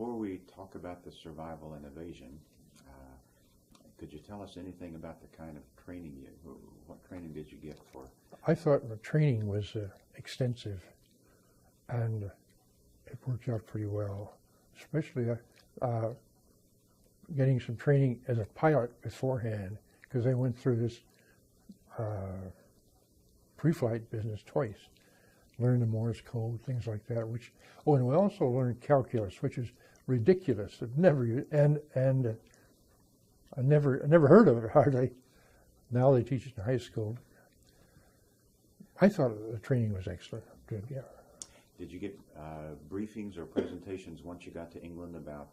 Before we talk about the survival and evasion, could you tell us anything about the kind of training what training did you get for? I thought the training was extensive, and it worked out pretty well, especially getting some training as a pilot beforehand, because I went through this pre-flight business twice. Learned the Morse code, things like that. And we also learned calculus, which is ridiculous. I never heard of it hardly. Now they teach it in high school. I thought the training was excellent. Good, yeah. Did you get briefings or presentations once you got to England about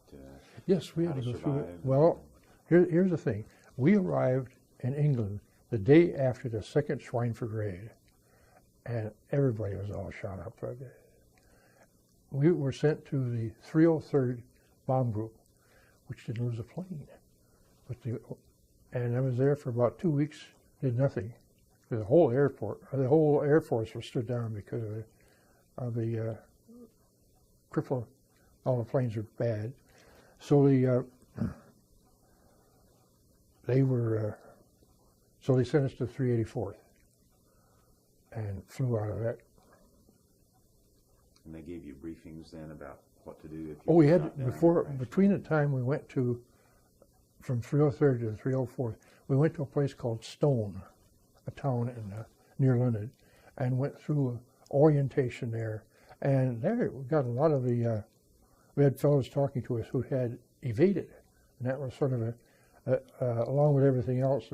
yes, we had how to go survive? through it. Well, here's the thing. We arrived in England the day after the second Schweinfurt raid, and everybody was all shot up for that. We were sent to the 303rd Bomb Group, which didn't lose a plane. And I was there for about 2 weeks, did nothing. The whole Air Force was stood down because of the cripple. All the planes were bad. So they sent us to 384th and flew out of that. And they gave you briefings then about what to do if you we had between the time we went from 303rd to 304th, we went to a place called Stone, a town near London, and went through orientation there. And there we got a lot of we had fellows talking to us who had evaded, and that was sort of along with everything else,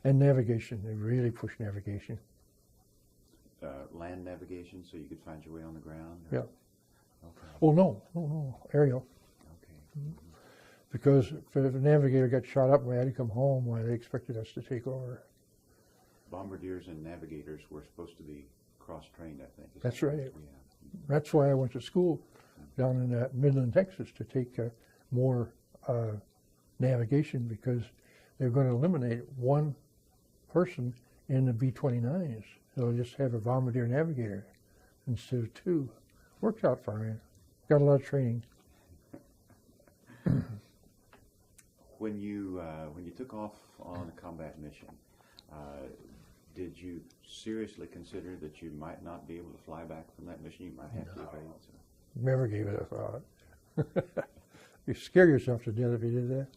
and navigation. They really pushed navigation. Land navigation, so you could find your way on the ground? Yeah. Okay. Well, no, aerial. Okay. Mm-hmm. Because if the navigator got shot up and we had to come home, why they expected us to take over. Bombardiers and navigators were supposed to be cross-trained, I think. That's right. Yeah. That's why I went to school down in Midland, Texas, to take more navigation, because they're going to eliminate one person in the B-29s. They'll just have a bombardier navigator instead of two. Worked out fine. Got a lot of training. When you took off on a combat mission, did you seriously consider that you might not be able to fly back from that mission? You might have to evade. So. Never gave it a thought. You scare yourself to death if you did that.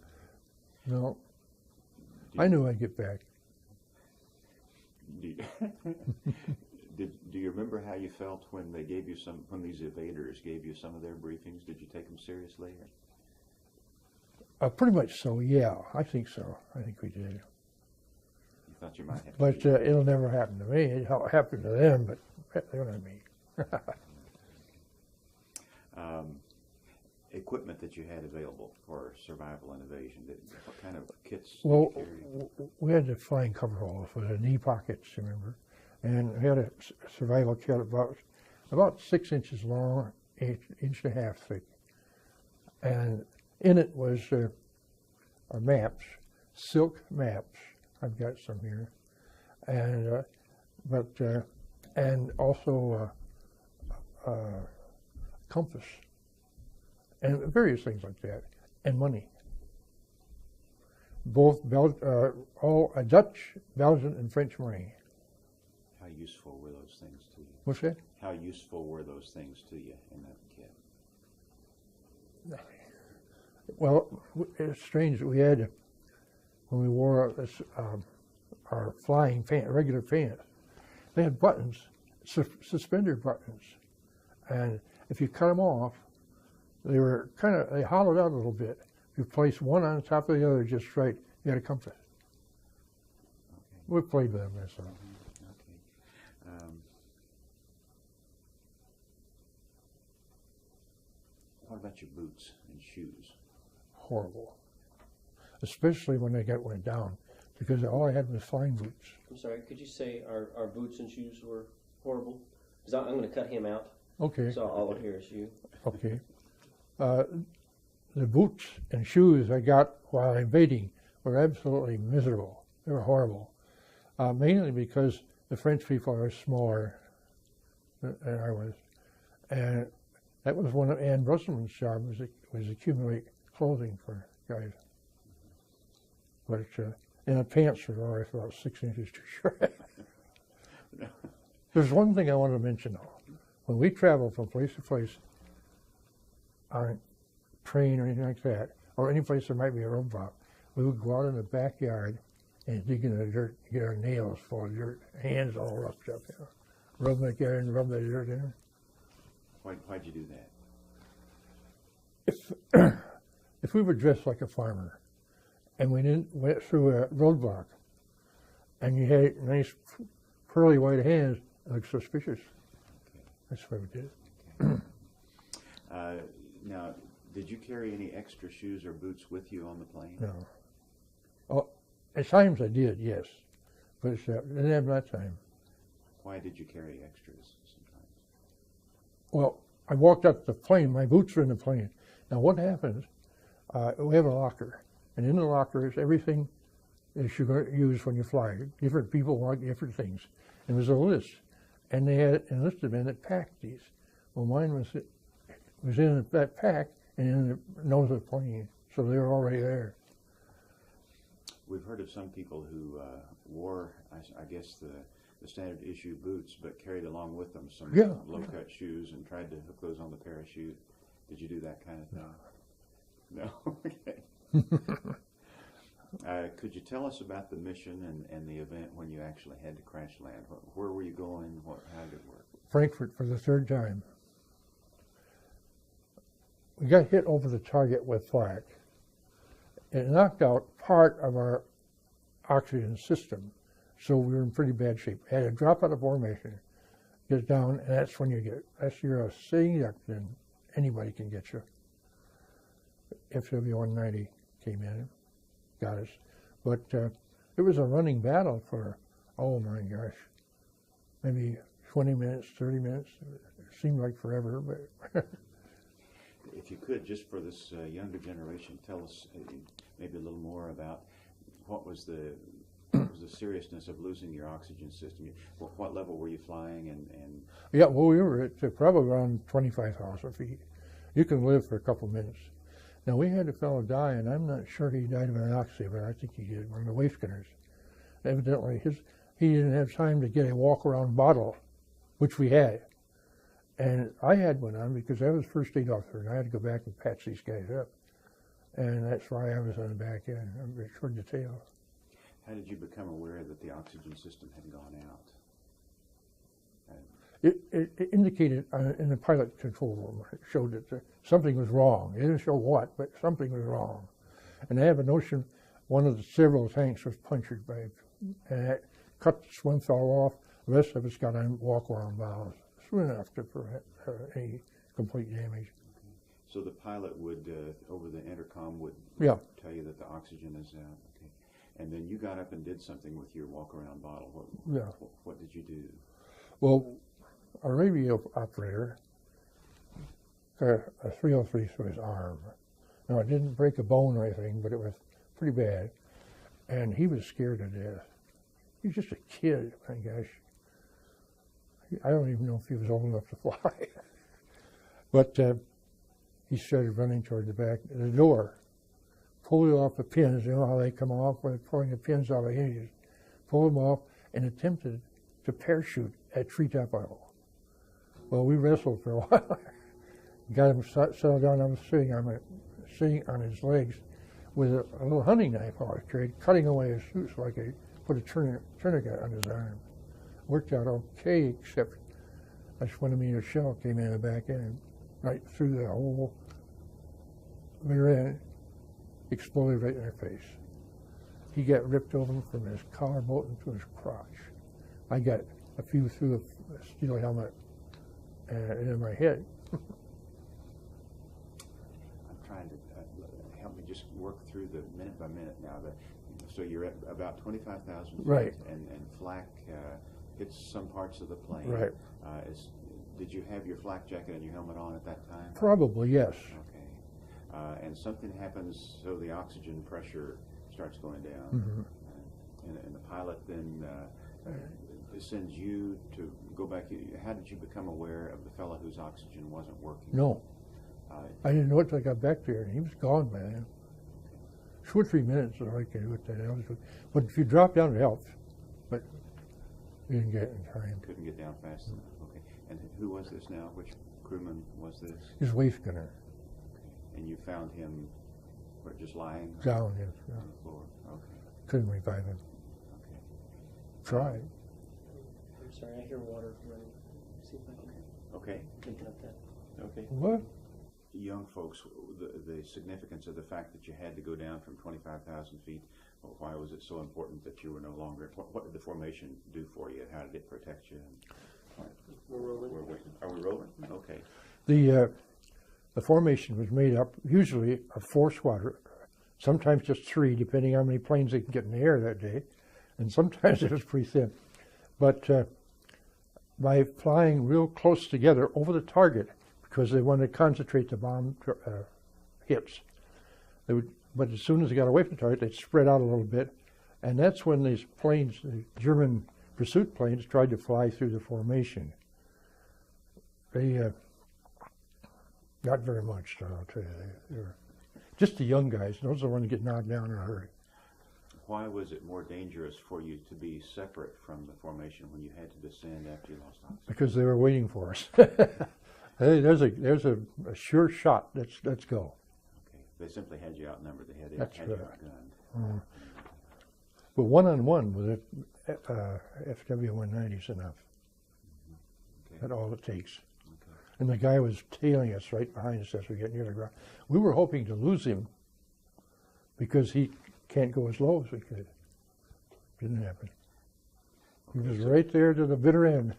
No. I knew I'd get back. Do you remember how you felt when they gave you when these evaders gave you some of their briefings? Did you take them seriously? Pretty much so, yeah. I think so. I think we did. You thought you might have. But it'll never happen to me. It happened to them, but they're not me. Equipment that you had available for survival and evasion, what kind of kits did Well, you carry? we had the flying coveralls with the knee pockets, remember? And we had a survival kit about 6 inches long, inch and a half thick. And in it was maps, silk maps. I've got some here, and and also compass, and various things like that, and money. Both all Dutch, Belgian, and French money. How useful were those things to you? What's that? How useful were those things to you in that kit? Well, it's strange that we had, when we wore our flying regular pants, they had buttons, suspender buttons, and if you cut them off, they hollowed out a little bit. If you place one on top of the other just right, you had a compass. Okay. We played with them, that's all. Okay. What about your boots and shoes? Horrible, especially when they went down, because all I had was flying boots. I'm sorry, could you say our boots and shoes were horrible? Because I'm going to cut him out. Okay. So all I hear is you. Okay. The boots and shoes I got while invading were absolutely miserable. They were horrible, mainly because the French people are smaller than I was, and That was one of Ann Brusselman's jobs, was accumulate clothing for guys. But and the pants were always about 6 inches too short. There's one thing I want to mention though. When we travel from place to place on a train or anything like that, or any place there might be a roadblock, we would go out in the backyard and dig in the dirt, get our nails full of dirt, hands all roughed up, you know. Rub that guy and rub that dirt in. Why'd you do that? If we were dressed like a farmer and we went through a roadblock and you had nice pearly white hands, it looked suspicious. That's what we did. Now, did you carry any extra shoes or boots with you on the plane? No. Oh, at times I did, yes, but didn't have that time. Why did you carry extras sometimes? Well, I walked up the plane. My boots were in the plane. Now, what happens? We have a locker, and in the locker is everything that you're going to use when you fly. Different people want different things, and there's a list, and they had enlisted men that packed these. Well, mine was in that pack and in the nose of the plane, so they were already there. We've heard of some people who wore, I guess, the standard issue boots, but carried along with them some low-cut shoes and tried to hook those on the parachute. Did you do that kind of thing? No? Okay. Could you tell us about the mission and the event when you actually had to crash land? Where were you going? How did it work? Frankfurt for the third time. We got hit over the target with flak. It knocked out part of our oxygen system, so we were in pretty bad shape. Had to drop out of formation, get down, and that's when you're a sitting duck, then anybody can get you. FW-190 came in, got us. But it was a running battle for, oh my gosh, maybe 20 minutes, 30 minutes. It seemed like forever, but if you could, just for this younger generation, tell us maybe a little more about what was the seriousness of losing your oxygen system. What level were you flying? And yeah, well, we were at probably around 25,000 feet. You can live for a couple minutes. Now, we had a fellow die, and I'm not sure he died of anoxia, but I think he did, one of the waste gunners. Evidently, he didn't have time to get a walk-around bottle, which we had. And I had one on because I was first aid officer, and I had to go back and patch these guys up. And that's why I was on the back end, toward the tail. How did you become aware that the oxygen system had gone out? It indicated in the pilot control room. It showed that something was wrong. It didn't show what, but something was wrong. And I have a notion one of the several tanks was punctured by, and that cut one fellow off. The rest of us got on walk-around valves soon enough to prevent any complete damage. So the pilot would, over the intercom, would tell you that the oxygen is out. Okay. And then you got up and did something with your walk-around bottle. What did you do? Well, our radio operator got a 303 through his arm. Now, it didn't break a bone or anything, but it was pretty bad. And he was scared to death. He was just a kid, my gosh. I don't even know if he was old enough to fly. But he started running toward the back of the door, pulled off the pins. You know how they come off when they're pulling the pins out of the hinges. Pulled them off and attempted to parachute at treetop level. Well, we wrestled for a while. Got him settled down. I was sitting on his legs with a little hunting knife I carried, cutting away his suit so I could put a tourniquet on his arm. Worked out okay, except a 20-meter shell came in the back end, right through the whole rear end, exploded right in our face. He got ripped open from his collarbone to his crotch. I got a few through the steel helmet and in my head. I'm trying to help me just work through the minute by minute now. So you're at about 25,000 feet, right, and flak hits some parts of the plane. Right. Did you have your flak jacket and your helmet on at that time? Probably, yes. Okay. And something happens, so the oxygen pressure starts going down. Mm-hmm. And the pilot then sends you to go back, how did you become aware of the fellow whose oxygen wasn't working? No. I didn't know it until I got back there, and he was gone, man. 2 or 3 minutes, all I can do with that altitude. But if you drop down, it helps. But you didn't get it in time. Couldn't get down fast enough. Okay. And who was this now? Which crewman was this? His waist gunner. Okay. And you found him, where, just lying Down, yes. Yeah. on the floor? Okay. Couldn't revive him. Okay. Tried. I'm sorry, I hear water running. See if I can Okay. pick up that. Okay. What? Young folks, the significance of the fact that you had to go down from 25,000 feet, why was it so important that you were no longer, what did the formation do for you? How did it protect you? We're rolling. Are we rolling? Okay. The formation was made up usually of 4 squadrons, sometimes just 3, depending on how many planes they can get in the air that day, and sometimes it was pretty thin. But by flying real close together over the target, because they wanted to concentrate the bomb hits, but as soon as they got away from the target, they'd spread out a little bit, and that's when these planes, the German pursuit planes, tried to fly through the formation. They not very much, I'll tell you. They were just the young guys. Those are the ones that get knocked down in a hurry. Why was it more dangerous for you to be separate from the formation when you had to descend after you lost oxygen? Because they were waiting for us. Hey, there's a sure shot. Let's go. Okay. They simply had you outnumbered. They had you That's right. outgunned. But one-on-one with FW-190 is enough. Okay. That's all it takes. Okay. And the guy was tailing us right behind us as we get near the ground. We were hoping to lose him because he can't go as low as we could. Didn't happen. He was right there to the bitter end.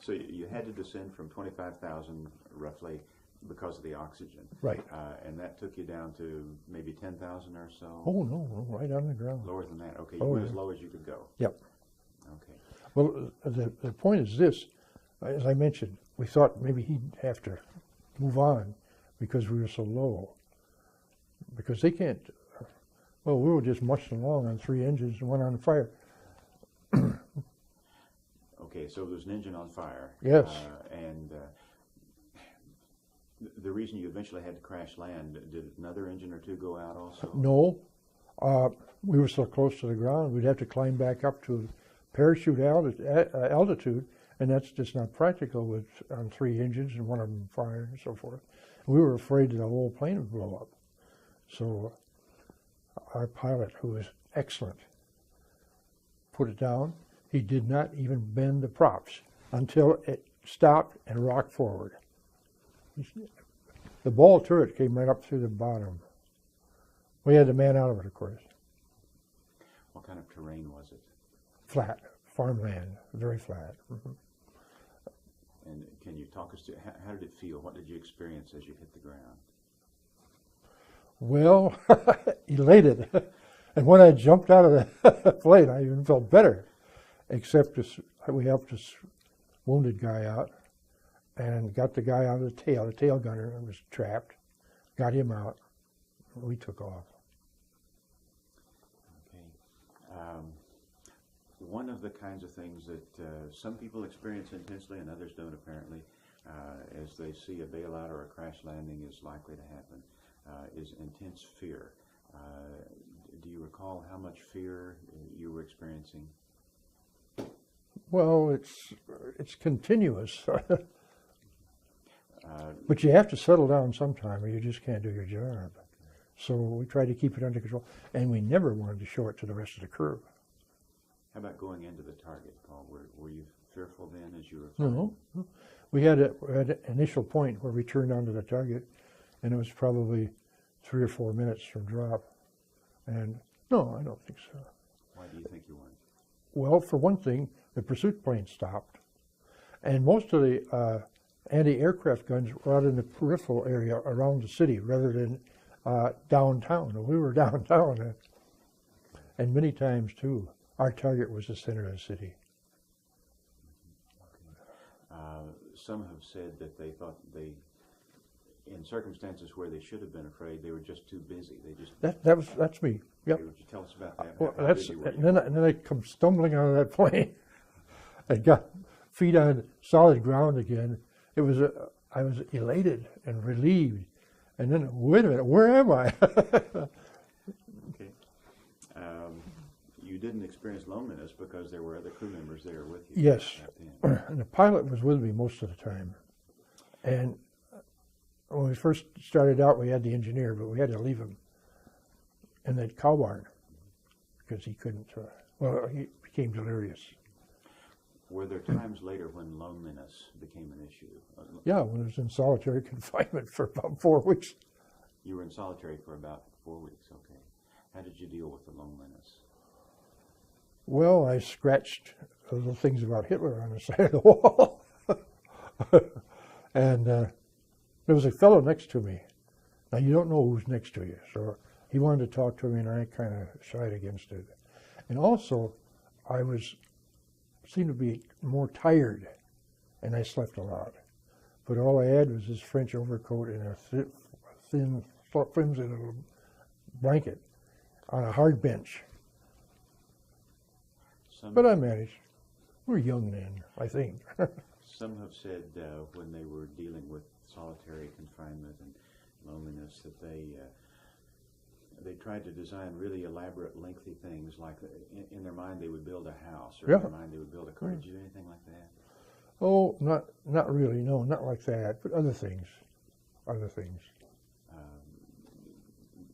So you had to descend from 25,000 roughly because of the oxygen. Right. And that took you down to maybe 10,000 or so? Oh, no, right on the ground. Lower than that? Okay, you Oh, went yeah. as low as you could go. Yep. Okay. Well, the point is this. As I mentioned, we thought maybe he'd have to move on because we were so low. Because they can't, well, we were just mushing along on 3 engines and 1 on fire. Okay, so there's an engine on fire. Yes. And the reason you eventually had to crash land, did another engine or 2 go out also? No, we were so close to the ground, we'd have to climb back up to parachute altitude, and that's just not practical with on 3 engines and 1 of them firing and so forth. We were afraid that the whole plane would blow up. So our pilot, who was excellent, put it down. He did not even bend the props until it stopped and rocked forward. The ball turret came right up through the bottom. We had the man out of it, of course. What kind of terrain was it? Flat, farmland, very flat. Mm-hmm. And can you talk us to, how did it feel? What did you experience as you hit the ground? Well, elated. And when I jumped out of the plane, I even felt better. Except we helped this wounded guy out and got the guy out of the tail gunner was trapped, got him out, and we took off. Okay. One of the kinds of things that some people experience intensely and others don't apparently, as they see a bailout or a crash landing is likely to happen, is intense fear. Do you recall how much fear you were experiencing? Well, it's continuous. But you have to settle down sometime or you just can't do your job. So we tried to keep it under control, and we never wanted to show it to the rest of the crew. How about going into the target, Paul? Were you fearful then as you were flying? No. We had an initial point where we turned onto the target, and it was probably 3 or 4 minutes from drop. And no, I don't think so. Why do you think you weren't? Well, for one thing, the pursuit plane stopped, and most of the anti-aircraft guns were out in the peripheral area around the city rather than downtown. We were downtown, and many times too, our target was the center of the city. Some have said that they thought in circumstances where they should have been afraid, they were just too busy. They just That's me. Yep. Would you tell us about that? Well, How busy were you? and then I come stumbling out of that plane. and got feet on solid ground again, it was I was elated and relieved. And then, wait a minute, where am I? Okay. You didn't experience loneliness because there were other crew members there with you. Yes, back then. and the pilot was with me most of the time. And when we first started out, we had the engineer, but we had to leave him in that cow barn because he couldn't, he became delirious. Were there times later when loneliness became an issue? Yeah, when I was in solitary confinement for about 4 weeks. You were in solitary for about 4 weeks, okay. How did you deal with the loneliness? Well, I scratched little things about Hitler on the side of the wall. And there was a fellow next to me. Now, you don't know who's next to you, so he wanted to talk to me, and I kind of shied against it. And also, I seemed to be more tired, and I slept a lot. But all I had was this French overcoat and a thin, flimsy little blanket on a hard bench. But I managed. We were young then, I think. Some have said when they were dealing with solitary confinement and loneliness that they tried to design really elaborate, lengthy things. Like in their mind, they would build a house, or in their mind, they would build a car. Did you do anything like that? Oh, not really. No, not like that. But other things.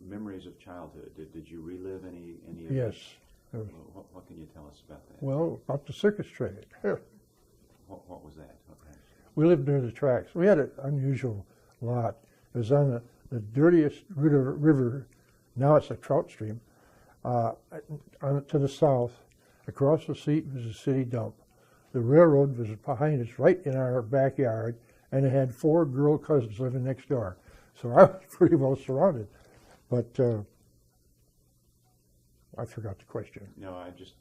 Memories of childhood. Did you relive any of Yes. that? What can you tell us about that? Well, about the circus trade. What was that? Okay. We lived near the tracks. We had an unusual lot. It was on the dirtiest river. Now it's a trout stream. To the south, across the street was a city dump. The railroad was behind us, right in our backyard, and it had 4 girl cousins living next door. So I was pretty well surrounded. But I forgot the question. No, I just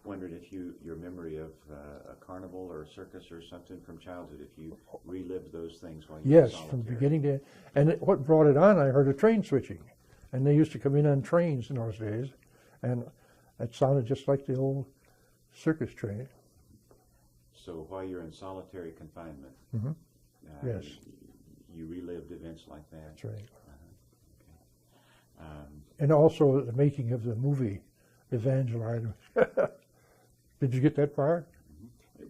wondered if your memory of a carnival or a circus or something from childhood, if you relived those things while you were Yes, solitary. from beginning to and what brought it on, I heard a train switching. And they used to come in on trains in those days. And it sounded just like the old circus train. So while you're in solitary confinement, Yes. you relived events like that? That's right. Okay. And also the making of the movie Evangeline. Did you get that far?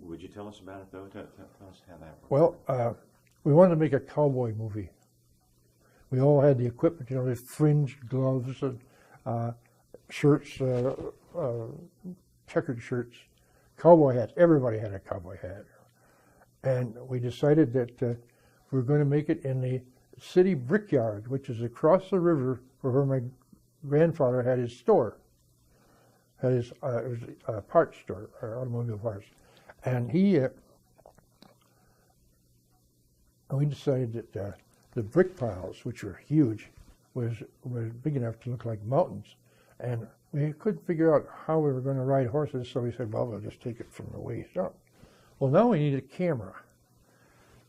Would you tell us about it, though? Tell us how that worked. Well, we wanted to make a cowboy movie. We all had the equipment, the fringed gloves and shirts, checkered shirts, cowboy hats. Everybody had a cowboy hat. And we decided that we were going to make it in the city brickyard, which is across the river where my grandfather had his store. It was a parts store, automobile parts. And we decided that the brick piles, which were huge, was big enough to look like mountains. And we couldn't figure out how we were going to ride horses, so we said, well, we'll just take it from the waist up. Well, now we need a camera.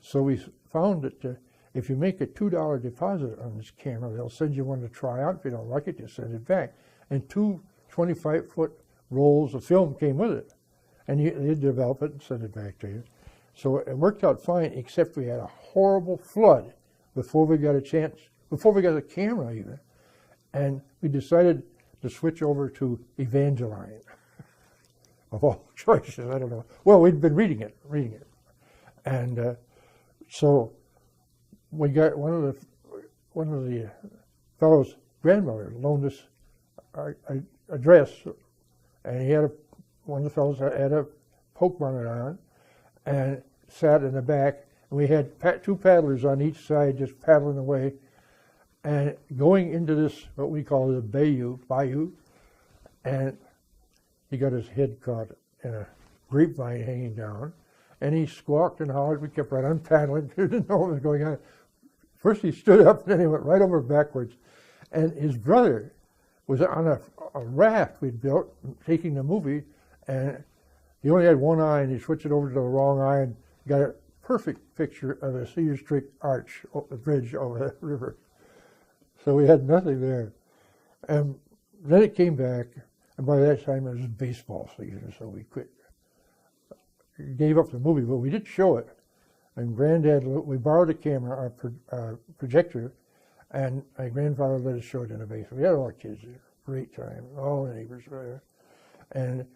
So we found that if you make a $2 deposit on this camera, they'll send you one to try out. If you don't like it, you send it back. And 2 25-foot rolls of film came with it. And they develop it and send it back to you. So it worked out fine, except we had a horrible flood before we got a camera even. And we decided to switch over to Evangeline. Of all choices, I don't know. Well, we'd been reading it. And so we got one of the fellow's grandmother loaned us a dress, and he had one of the fellows had a poke bonnet on, and sat in the back. And we had 2 paddlers on each side, just paddling away, and going into this what we call the bayou, and he got his head caught in a grapevine hanging down, and he squawked and hollered. We kept right on paddling. Didn't know what was going on. First he stood up, and then he went right over backwards. And his brother was on a raft we'd built, taking the movie, and he only had one eye, and he switched it over to the wrong eye and got a perfect picture of the Cedar Street Arch, the bridge over the river. So we had nothing there. And then it came back, and by that time it was baseball season, so we quit. gave up the movie, but we did show it. And Granddad, we borrowed a camera, our projector, and my grandfather let us show it in the basement. We had all the kids there. Great time. All the neighbors were there. And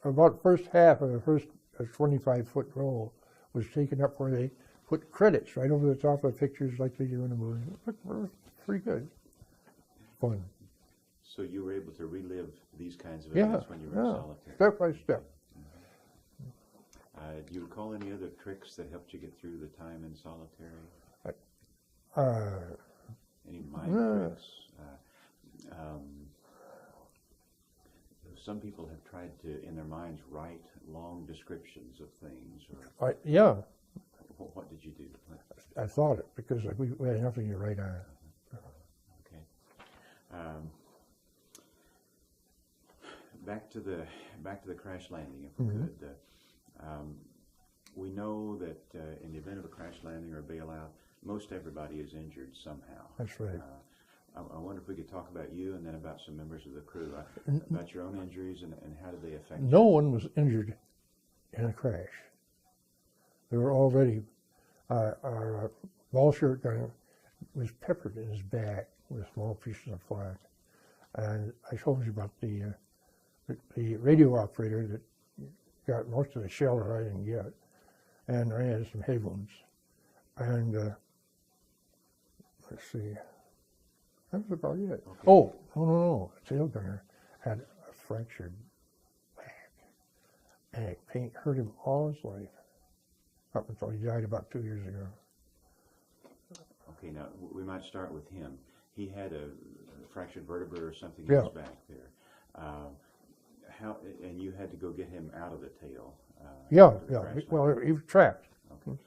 about the first half of the first 25-foot roll was taken up where they put credits right over the top of the pictures like they do in the movie. It looked pretty good. Fun. So you were able to relive these kinds of events when you were in solitary? Step by step. Do you recall any other tricks that helped you get through the time in solitary? Any mind tricks? Some people have tried to, in their minds, write long descriptions of things. Or Yeah. What did you do? I thought it, because we had nothing to write on. Okay. Back to the crash landing, if we could. We know that in the event of a crash landing or a bailout, most everybody is injured somehow. That's right. I wonder if we could talk about you and then about some members of the crew, about your own injuries and how did they affect you? No one was injured in a crash. They were already, our ball shirt gunner was peppered in his back with small pieces of flak. And I told you about the radio operator that got most of the shell that I didn't get. And I had some head wounds. And let's see, that was about it. Okay. Oh, no. The tail gunner had a fractured back. And it hurt him all his life, up until he died about 2 years ago. Okay, now we might start with him. He had a fractured vertebra or something in his back there. And you had to go get him out of the tail. Well, he was trapped. Okay.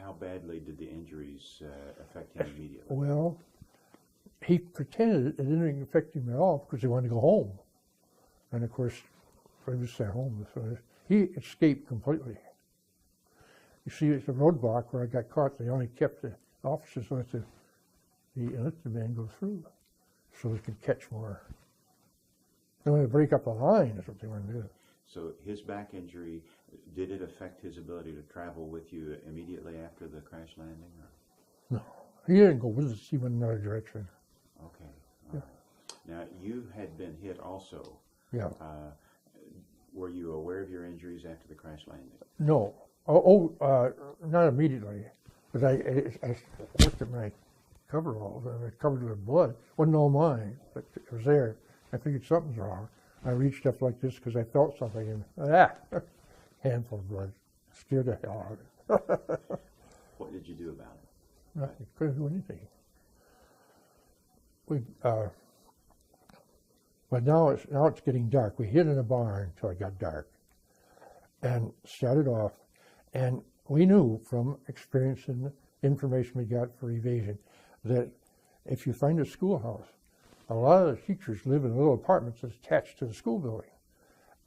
How badly did the injuries affect him immediately? Well, he pretended it didn't affect him at all because he wanted to go home. And of course, he was sent home. So he escaped completely. You see, it's a roadblock where I got caught. They only kept the officers let the enlisted men go through so they could catch more. They wanted to break up the line, is what they wanted to do. So his back injury, did it affect his ability to travel with you immediately after the crash landing? Or? No, he didn't go with us. He went another direction. Okay. All right. Now, you had been hit also. Yeah. Were you aware of your injuries after the crash landing? No. Not immediately. But I looked at my coveralls and it covered with blood. Wasn't all mine, but it was there. I figured something's wrong. I reached up like this because I felt something, and handful of blood. Scared the hell out of it. What did you do about it? Nothing. Couldn't do anything. But now it's getting dark. We hid in a barn until it got dark, and started off. And we knew from experience and information we got for evasion that if you find a schoolhouse, a lot of the teachers live in little apartments that's attached to the school building.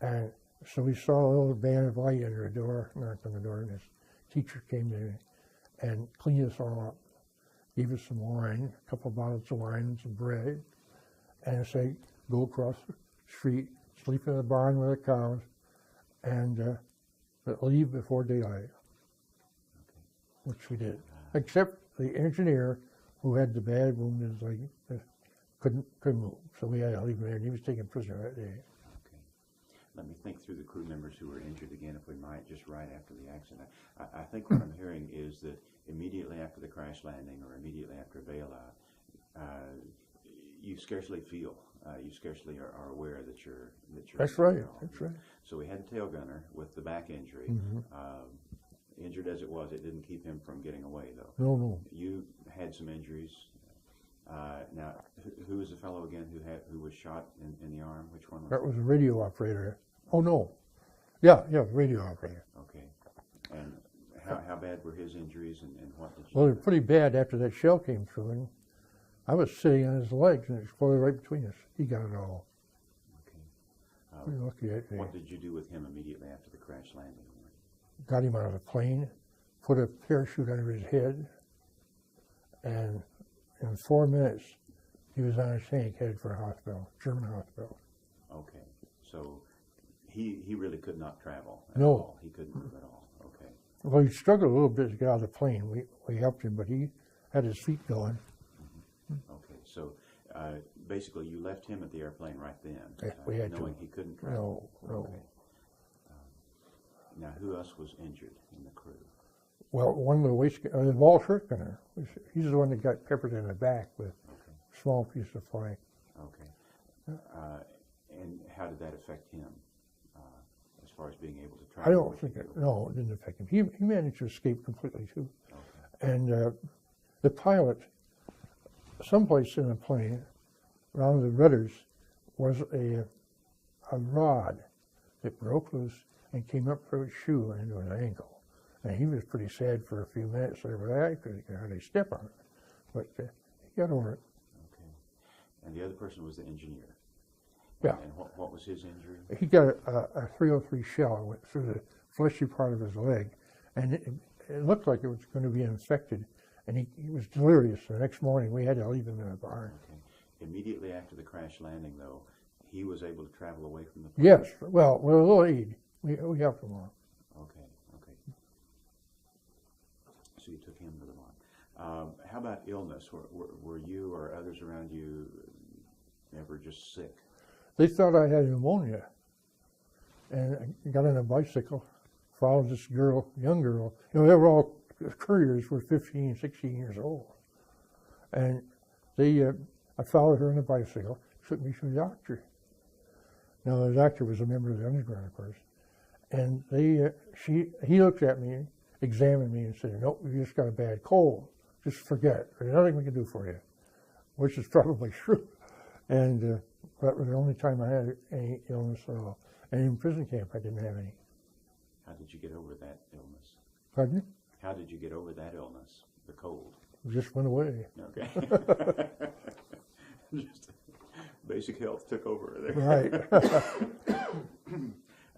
And so we saw a little band of light under the door, knocked on the door, and this teacher came in and cleaned us all up, gave us some wine, a couple of bottles of wine and some bread, and said, go across the street, sleep in the barn with the cows, and leave before daylight, which we did. Except the engineer who had the bad wound in his leg couldn't move, so we had to leave him there, and he was taken prisoner that day. Okay. Let me think through the crew members who were injured again, if we might, just right after the accident. I think what I'm hearing is that immediately after the crash landing or immediately after a bailout, you scarcely feel, you scarcely are aware that you're That's right. That's right. So we had a tail gunner with the back injury. Injured as it was, it didn't keep him from getting away, though. No. You had some injuries. Now, who was the fellow again who was shot in the arm? Which one was that? Was a radio operator. Oh no, yeah, radio operator. Okay, and how bad were his injuries, and what did you? Well, they were pretty bad after that shell came through, and I was sitting on his legs, and it exploded right between us. He got it all. Okay. Pretty lucky that day. What did you do with him immediately after the crash landing? Got him out of the plane, put a parachute under his head, and in 4 minutes, he was on a tank headed for a hospital, German hospital. Okay, so he really could not travel at No. all. He couldn't move at all. Okay. Well, he struggled a little bit to get out of the plane. We helped him, but he had his feet going. Okay. So basically, you left him at the airplane right then, Yeah, we had to. knowing he couldn't travel. No. Okay. Now, who else was injured in the crew? Well, one of the Walt Hirtner, he's the one that got peppered in the back with Okay. a small piece of flak. Okay. And how did that affect him as far as being able to I travel? don't think it didn't affect him. He managed to escape completely too. Okay. And the pilot, someplace in the plane, around the rudders, was a rod that broke loose and came up through his shoe and into an ankle. And he was pretty sad for a few minutes there, but I could hardly step on it. But he got over it. Okay. And the other person was the engineer. Yeah. And what was his injury? He got a 303 shell went through the fleshy part of his leg, and it looked like it was going to be infected. And he was delirious. The next morning, we had to leave him in a barn. Okay. Immediately after the crash landing, though, he was able to travel away from the plane? Yes. Well, with a little aid, we helped him along. Okay. So you took him to the barn. How about illness? Were you or others around you ever just sick? They thought I had pneumonia, and I got on a bicycle, followed this girl, young girl. You know, they were all couriers, were 15, 16 years old. And I followed her on a bicycle, took me to the doctor. Now, the doctor was a member of the underground, of course. And he looked at me, examined me, and said, "Nope, you just got a bad cold. Just forget it. There's nothing we can do for you," which is probably true. And that was the only time I had any illness at all. And in prison camp, I didn't have any. How did you get over that illness? Pardon? How did you get over that illness, the cold? It just went away. Okay. Just basic health took over there. Right.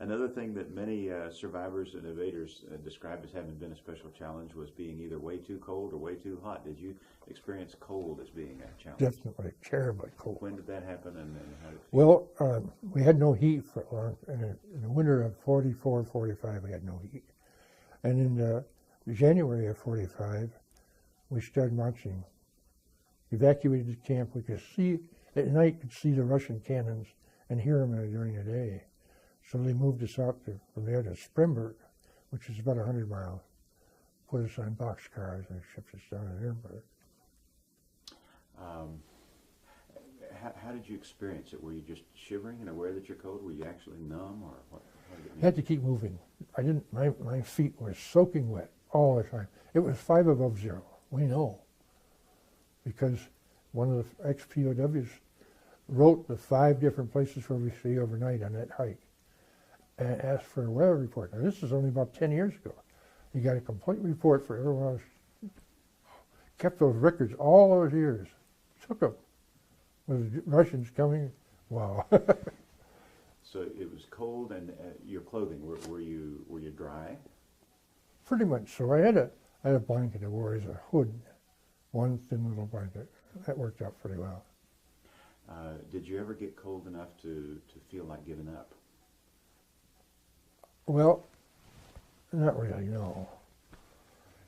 Another thing that many survivors and evaders described as having been a special challenge was being either way too cold or way too hot. Did you experience cold as being a challenge? Definitely terribly cold. When did that happen, and how did it feel? Well, we had no heat for long. In the winter of 44, 45, we had no heat. And in January of 45, we started marching. Evacuated the camp. We could see, at night, could see the Russian cannons and hear them during the day. So they moved us out from there to Sprimberg, which is about 100 miles. Put us on boxcars and shipped us down to Nuremberg. How did you experience it? Were you just shivering and aware that you're cold? Were you actually numb, or what? I had to keep moving. I didn't. My feet were soaking wet all the time. It was 5 above zero. We know, because one of the ex-POWs wrote the 5 different places where we stay overnight on that hike, and asked for a weather report. Now, this is only about 10 years ago. He got a complete report for everyone else. Kept those records all those years. Took them. With the Russians coming, wow. So it was cold, and your clothing, were you dry? Pretty much so. I had a blanket I wore as a hood, one thin little blanket. That worked out pretty well. Did you ever get cold enough to feel like giving up? Well, not really, no.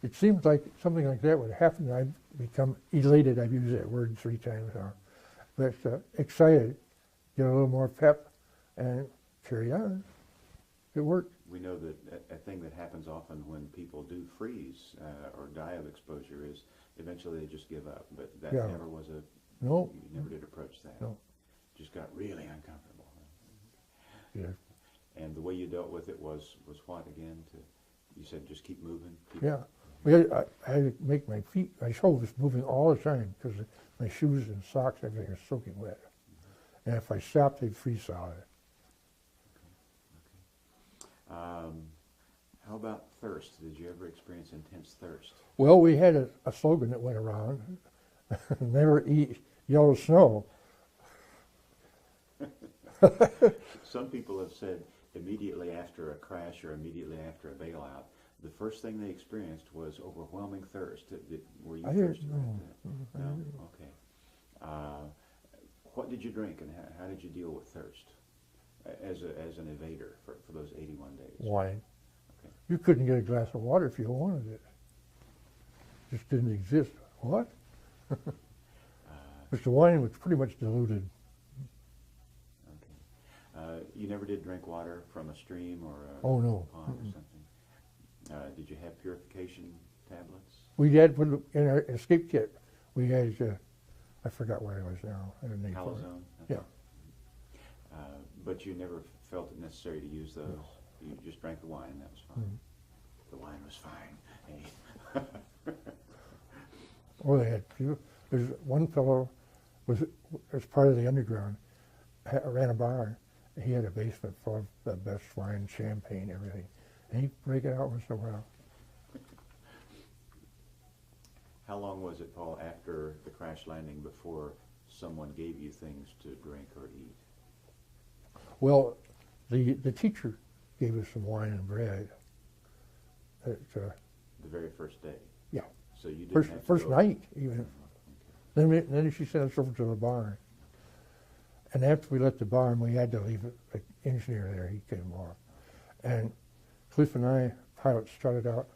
It seems like something like that would happen. I'd become elated. I've used that word 3 times now. But excited, get a little more pep, and carry on. It worked. We know that a thing that happens often when people do freeze or die of exposure is eventually they just give up. But that Yeah. never was No. you never did approach that. No. Just got really uncomfortable. Yeah. And the way you dealt with it was what again? You said just keep moving? Yeah. I had to make my feet, my toes was moving all the time because my shoes and socks, everything was soaking wet. And if I stopped, they'd freeze solid. How about thirst? Did you ever experience intense thirst? Well, we had a slogan that went around, never eat yellow snow. Some people have said immediately after a crash or immediately after a bailout, the first thing they experienced was overwhelming thirst. Were you thirsty? No? Okay. What did you drink, and how did you deal with thirst? as an evader for those 81 days? Wine. Okay. You couldn't get a glass of water if you wanted it. Just didn't exist. What? Because the wine was pretty much diluted. Okay. You never did drink water from a stream or a Oh, no. pond or something? Did you have purification tablets? We had put in our escape kit. We had, I forgot what it was now. I don't know. Halazone? Yeah. But you never felt it necessary to use those? No. You just drank the wine, that was fine? The wine was fine. Hey. Oh, they had few. There's one fellow was part of the underground, ran a bar. He had a basement full of the best wine, champagne, everything. And he'd break it out once in a while. How long was it, Paul, after the crash landing before someone gave you things to drink or eat? Well, the teacher gave us some wine and bread. The very first day? Yeah. So you didn't have to First go- night, even. Then she sent us over to the barn. And after we left the barn, we had to leave it. The engineer there, he came along. And Cliff and I, pilots, started out.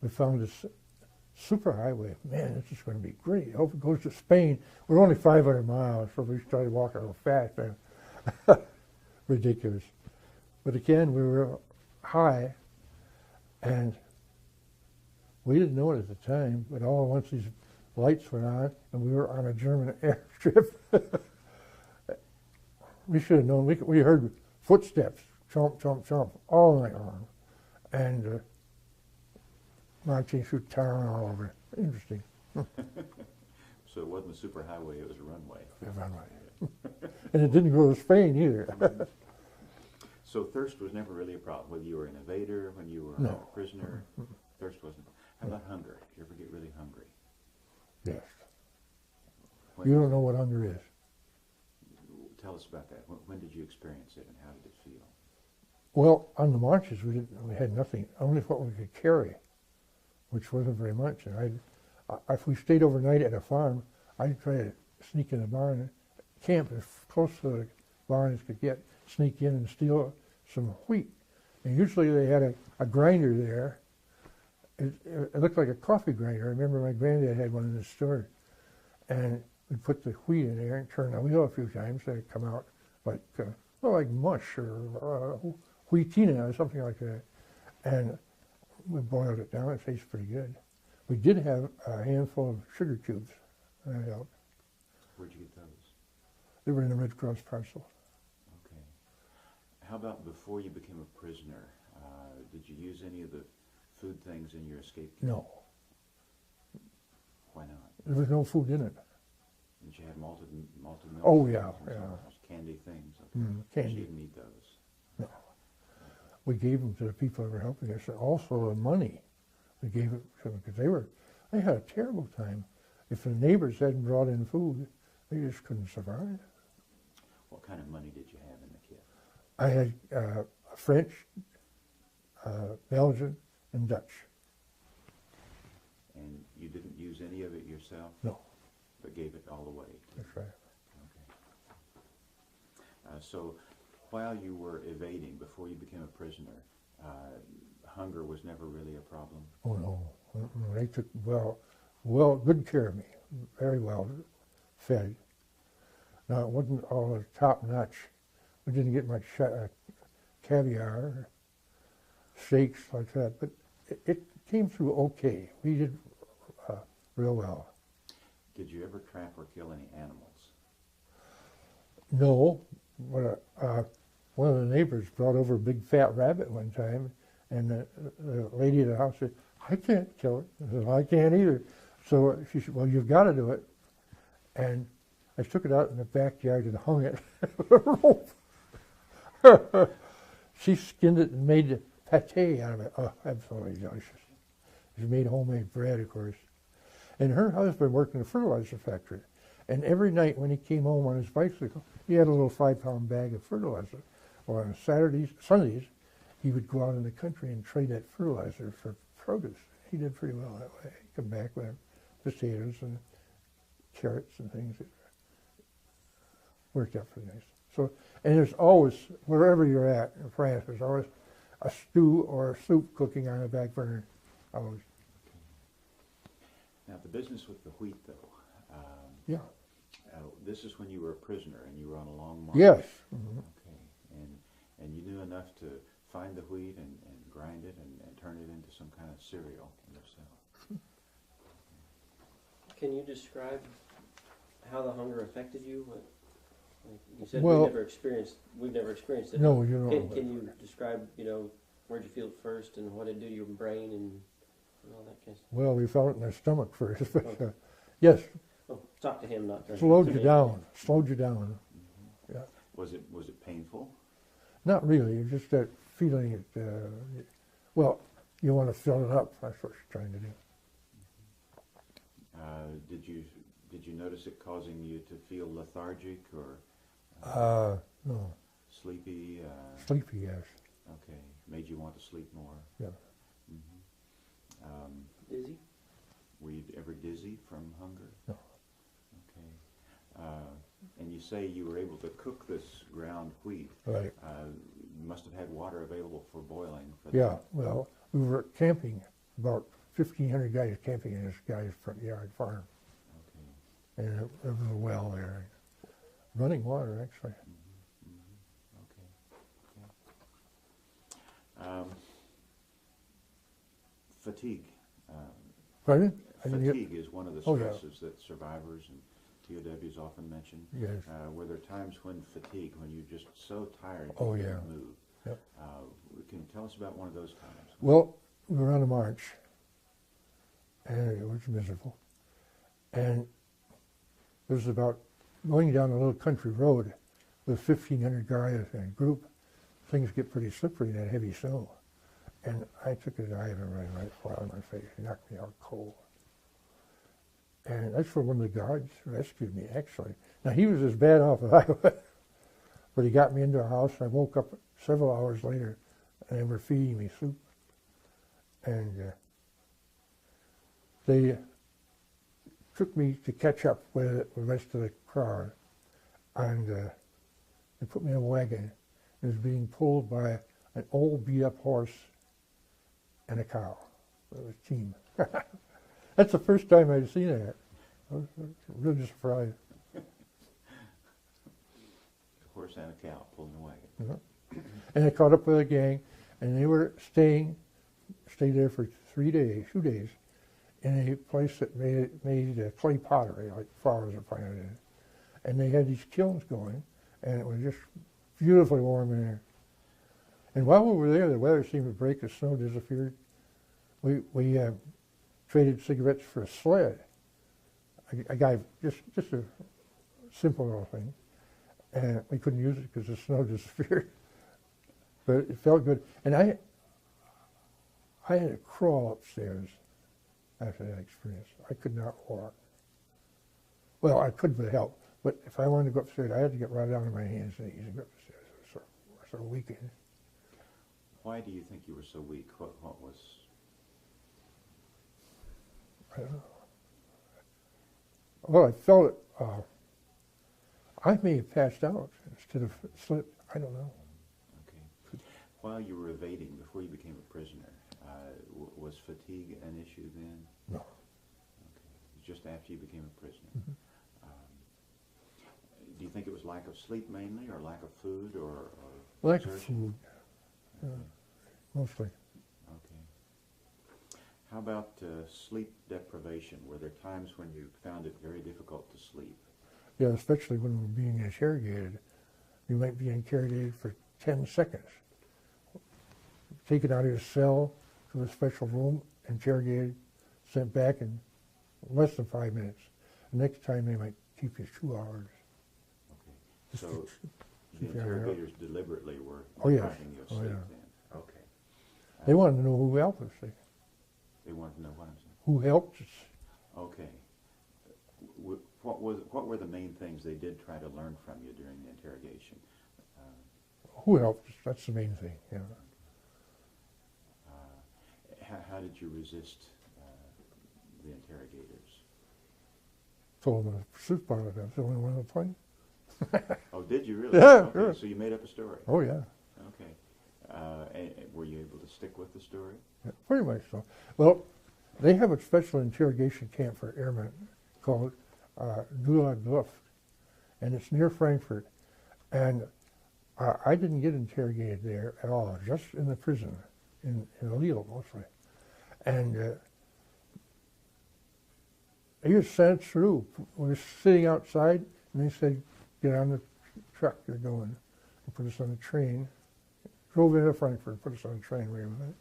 We found this superhighway. Man, this is going to be great. I hope it goes to Spain. We're only 500 miles, so we started walking a little fast, man. Ridiculous. But again, we were high, and we didn't know it at the time, but all at once these lights went on, and we were on a German airstrip. We should have known. We heard footsteps, chomp, chomp, chomp, all night long. And marching through town all over. Interesting. So it wasn't a superhighway, it was a runway. The runway. And it didn't go to Spain either. So thirst was never really a problem, whether you were an evader, when you were No. a prisoner, thirst wasn't. How about hunger? Did you ever get really hungry? Yes. When- You don't know what hunger is. Tell us about that. When did you experience it and how did it feel? Well, on the marches, we had nothing, only what we could carry, which wasn't very much. And if we stayed overnight at a farm, I'd try to sneak in the barn, camp as close to the barn as could get, sneak in and steal some wheat. And usually they had a grinder there. It looked like a coffee grinder. I remember my granddad had one in the store. And we'd put the wheat in there and turn the wheel a few times, and it'd come out like mush or wheatina or something like that. And we boiled it down. It tastes pretty good. We did have a handful of sugar cubes. That helped. Where'd you get those? They were in the Red Cross parcel. Okay. How about before you became a prisoner? Did you use any of the food things in your escape kit? No, Why not? there was no food in it. Did you have malted milk? Oh, yeah, and yeah. those candy things? Okay. Candy. You didn't eat those. We gave them to the people that were helping us, and also the money. We gave it to them because they had a terrible time. If the neighbors hadn't brought in food, they just couldn't survive. What kind of money did you have in the kit? I had French, Belgian, and Dutch. And you didn't use any of it yourself, No, but gave it all away? that's right. Okay. So while you were evading, before you became a prisoner, hunger was never really a problem? Oh no, they took good care of me, very well fed. Now it wasn't all top notch. We didn't get much caviar, or steaks like that, but it came through okay. We did real well. Did you ever trap or kill any animals? No, but one of the neighbors brought over a big fat rabbit one time, and the lady at the house said, "I can't kill it." I said, "I can't either." So she said, "Well, you've got to do it." And I took it out in the backyard and hung it with a rope. She skinned it and made pate out of it. Oh, absolutely delicious. She made homemade bread, of course. And her husband worked in a fertilizer factory. And every night when he came home on his bicycle, he had a little 5-pound bag of fertilizer. Or on Sundays, he would go out in the country and trade that fertilizer for produce. He did pretty well that way. He'd come back with potatoes and carrots and things. It worked out pretty nice. So, and there's always, wherever you're at in France, there's always a stew or a soup cooking on the back burner. Always. Now, the business with the wheat, though, Yeah. this is when you were a prisoner and you were on a long march. Yes. Mm-hmm. Okay. And you knew enough to find the wheat and grind it and turn it into some kind of cereal yourself. Can you describe how the hunger affected you? Like you said, Well, we've never experienced it. No, you don't. Can you describe, where'd you feel it first and what it do to your brain and all that kind of stuff? Well, we felt it in our stomach first, but Okay. yes, Oh, talk to him, not to slowed to you me. down. Slowed you down. Mm-hmm. Yeah. Was it painful? Not really. It's just that feeling. Well, you want to fill it up. That's what you're trying to do. Did you notice it causing you to feel lethargic or No, sleepy? sleepy. Yes. Okay, made you want to sleep more. Yeah. Mm-hmm. Dizzy? Were you ever dizzy from hunger? No. Okay. And you say you were able to cook this ground wheat. Right. You must have had water available for boiling. For Yeah. that. Well, we were camping. About 1,500 guys camping in this guy's front yard farm, Okay. and there was a well there, running water actually. Okay. Fatigue. Pardon? I didn't hear- Fatigue is one of the Oh, yeah. stresses that survivors and POWs often mention. Yes. Were there times when fatigue, when you're just so tired you Oh, can't yeah. move? Yep. Can you tell us about one of those times? Well, we were on a march, and it was miserable. And it was about going down a little country road with 1,500 guys in a group. Things get pretty slippery in that heavy snow. And I took a dive and ran right flat on my face. It knocked me out cold. And that's where one of the guards rescued me, actually. Now, he was as bad off as I was, but he got me into a house. I woke up several hours later, and they were feeding me soup. And they took me to catch up with the rest of the crowd. And they put me in a wagon. It was being pulled by an old beat-up horse and a cow. It was a team. That's the first time I'd seen that. I was really surprised. A horse and a cow pulling a wagon. You know? And I caught up with a gang, and they were stayed there for 2 days, in a place that made clay pottery, like flowers are planted in it. And they had these kilns going, and it was just beautifully warm in there. And while we were there, the weather seemed to break, the snow disappeared. We traded cigarettes for a sled. A guy, just a simple little thing. And we couldn't use it because the snow disappeared. But it felt good. And I had to crawl upstairs after that experience. I could not walk. Well, I could with help. But if I wanted to go upstairs, I had to get right down on my hands and knees and go upstairs. It was sort of weakened. Why do you think you were so weak? What was... I don't know. Well, I felt it. I may have passed out instead of slipped. I don't know. Okay. While you were evading, before you became a prisoner, was fatigue an issue then? No. Okay. Just after you became a prisoner. Mm-hmm. Do you think it was lack of sleep mainly, or lack of food, or Lack of exertion? food, mostly. Okay. How about sleep deprivation? Were there times when you found it very difficult to sleep? Yeah, especially when we're being interrogated. You might be interrogated for 10 seconds. Taken out of your cell to a special room, interrogated, sent back in less than 5 minutes. The next time they might keep you 2 hours. Okay. So the interrogators deliberately were Oh, yes. depriving you of Oh, sleep yeah. then? Okay. They wanted to know who helped us. They wanted to know what I'm saying. Who helped us? Okay. What were the main things they did try to learn from you during the interrogation? Who helped us? That's the main thing. Yeah. How did you resist the interrogators? Told them the soup bottle. I was the only one on the plane. Oh, did you really? Yeah, Okay, sure. so you made up a story. Oh yeah, Okay. And were you able to stick with the story? yeah, pretty much so. Well, they have a special interrogation camp for airmen called Gulag Luft, and it's near Frankfurt. And I didn't get interrogated there at all, just in the prison, in Lille mostly. And he was sent through. We were sitting outside, and they said, "Get on the truck, you're going." And put us on a train. Drove into Frankfurt, put us on a train, wait a minute.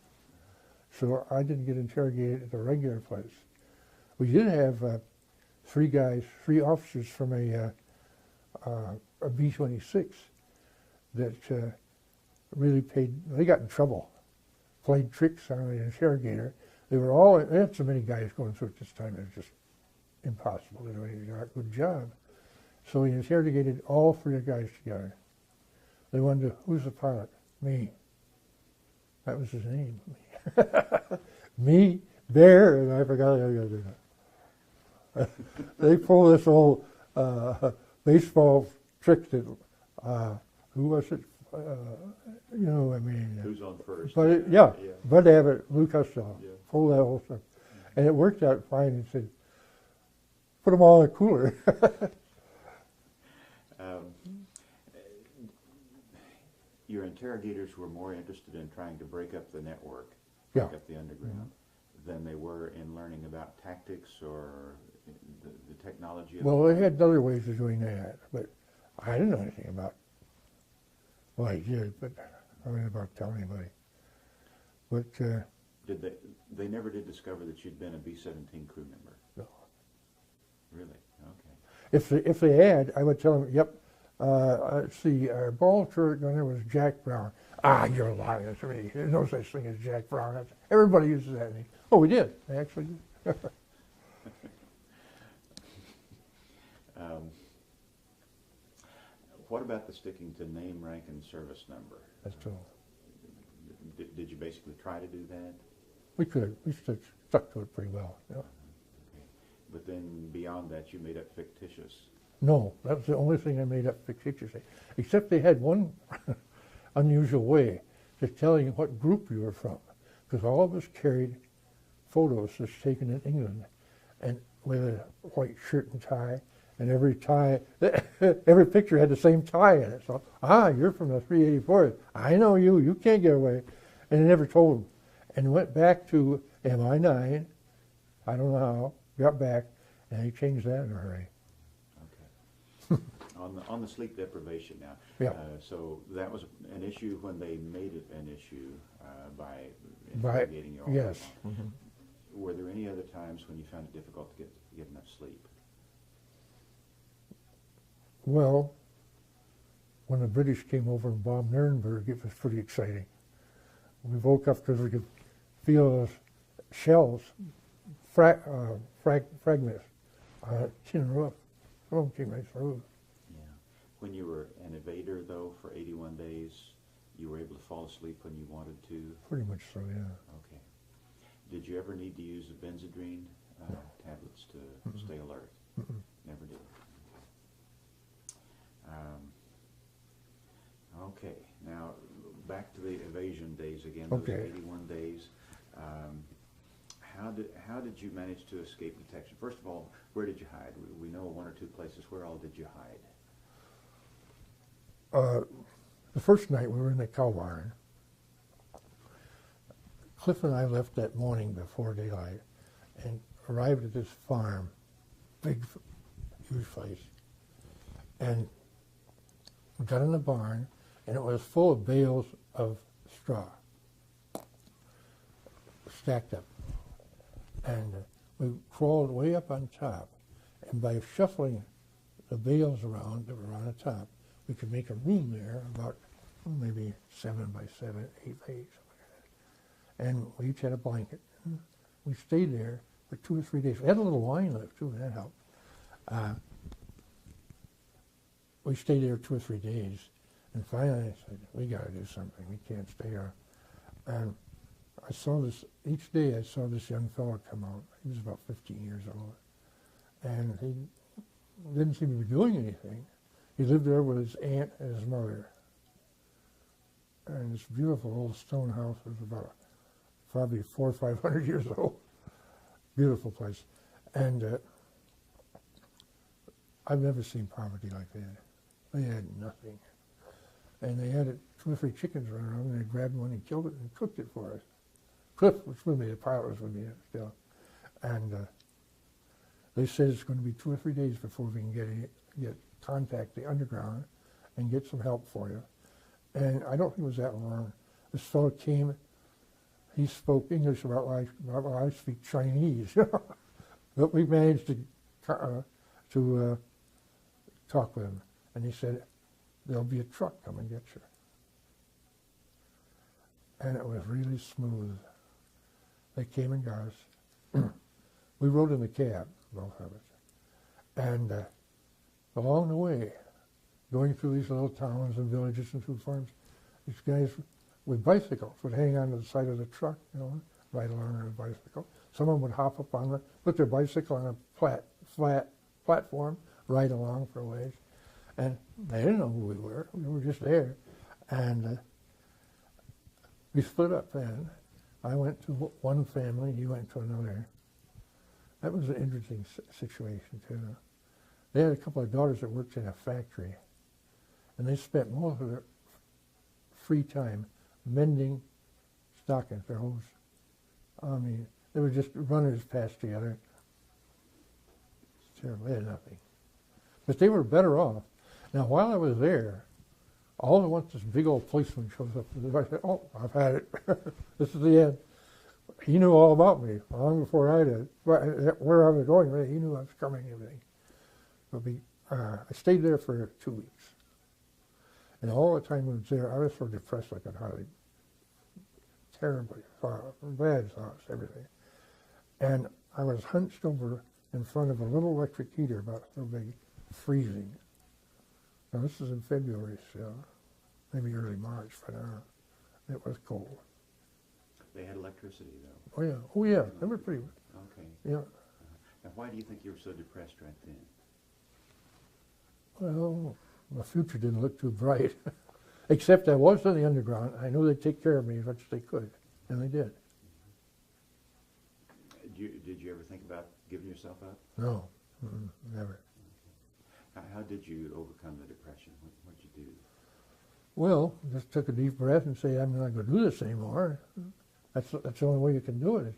So I didn't get interrogated at the regular place. We did have three officers from a B-26 that really they got in trouble, played tricks on the interrogator. They had so many guys going through at this time, it was just impossible to do a good job. So he interrogated all three guys together. They wanted to, who's the pilot? Me. That was his name. Me, Bear, and I forgot how to do that. They pulled this old baseball trick that, who was it? Who's on first? But Yeah. Bud Abbott, Lou Costello, Yeah. pulled that whole stuff. And it worked out fine. He said, put them all in a cooler. Your interrogators were more interested in trying to break up the network, Yeah. break up the underground, than they were in learning about tactics or the technology of Well, they had other ways of doing that, but I didn't know anything about. Well, I did, but I wasn't about telling anybody. But Did they never did discover that you'd been a B-17 crew member? no. Really? Okay. If they had, I would tell them, yep. Let's see, our ball turret gunner was Jack Brown. Ah, you're lying to me. There's no such thing as Jack Brown. Everybody uses that name. Oh, we did. They actually did. What about the sticking to name, rank, and service number? That's true. Did you basically try to do that? We could. We stuck to it pretty well. Yeah. Okay. But then beyond that, you made up fictitious. No, that was the only thing I made up fictitiously. Except they had one unusual way to telling what group you were from, because all of us carried photos that's taken in England, and with a white shirt and tie, and every picture had the same tie in it. So, you're from the 384th. I know you. You can't get away. And they never told them. And went back to MI9. I don't know how. Got back, and they changed that in a hurry. Okay. on the sleep deprivation now. Yeah. So that was an issue when they made it an issue by interrogating you all Yes. day long. Mm-hmm. Were there any other times when you found it difficult to get enough sleep? Well, when the British came over and bombed Nuremberg, it was pretty exciting. We woke up because we could feel those shells, fragments on a tin roof. Some of them came right through. Yeah. When you were an evader, though, for 81 days, you were able to fall asleep when you wanted to? Pretty much so, yeah. Okay. Did you ever need to use the Benzedrine tablets to stay alert? Never did. Okay. Now, back to the evasion days again. Those Okay. 81 days. How did you manage to escape detection? First of all, where did you hide? We know one or two places. Where all did you hide? The first night we were in the cow barn. Cliff and I left that morning before daylight and arrived at this farm, big, huge place, and we got in the barn, and it was full of bales of straw stacked up. And we crawled way up on top, and by shuffling the bales around that were on the top, we could make a room there about maybe 7 by 7, 8 by 8, something like that. And we each had a blanket. We stayed there for 2 or 3 days. We had a little wine left too, and that helped. We stayed there 2 or 3 days, and finally I said, we got to do something. We can't stay here. And I saw this, each day I saw this young fellow come out. He was about 15 years old. And he didn't seem to be doing anything. He lived there with his aunt and his mother. And this beautiful old stone house was about probably 400 or 500 years old. Beautiful place. And I've never seen poverty like that. They had nothing. And they had 2 or 3 chickens running around, and they grabbed one and killed it and cooked it for us. Cliff was with me, the pilot was with me still. And they said it's going to be 2 or 3 days before we can contact the underground and get some help for you. And I don't think it was that long. This fellow came, he spoke English about I speak Chinese. But we managed to talk with him. And he said, there'll be a truck come and get you. And it was really smooth. They came and got us. We rode in the cab, both of us. And along the way, going through these little towns and villages and food farms, these guys with bicycles would hang on to the side of the truck, ride along on a bicycle. Some of them would hop up on put their bicycle on a flat platform, ride along for a ways. And they didn't know who we were just there. And we split up then. I went to one family, he went to another. That was an interesting situation too. They had a couple of daughters that worked in a factory, and they spent most of their free time mending stockings, their hose. I mean, they were just runners past together. It's terrible, they had nothing. But they were better off. Now, while I was there, all at once this big old policeman shows up. I said, oh, I've had it. This is the end. He knew all about me long before I did. Where I was going, he knew I was coming and everything. But I stayed there for 2 weeks. And all the time I was there, I was so depressed I could hardly, terribly, bad thoughts, everything. And I was hunched over in front of a little electric heater about so big, freezing. Now this is in February still, maybe early March, but it was cold. They had electricity, though. Oh yeah, they were pretty. Okay. Yeah. Now, why do you think you were so depressed right then? Well, my future didn't look too bright. Except I was in the underground. I knew they'd take care of me as much as they could, and they did. Did you ever think about giving yourself up? No, never. How did you overcome the depression? What did you do? Well, just took a deep breath and say, I'm not going to do this anymore. That's the only way you can do it.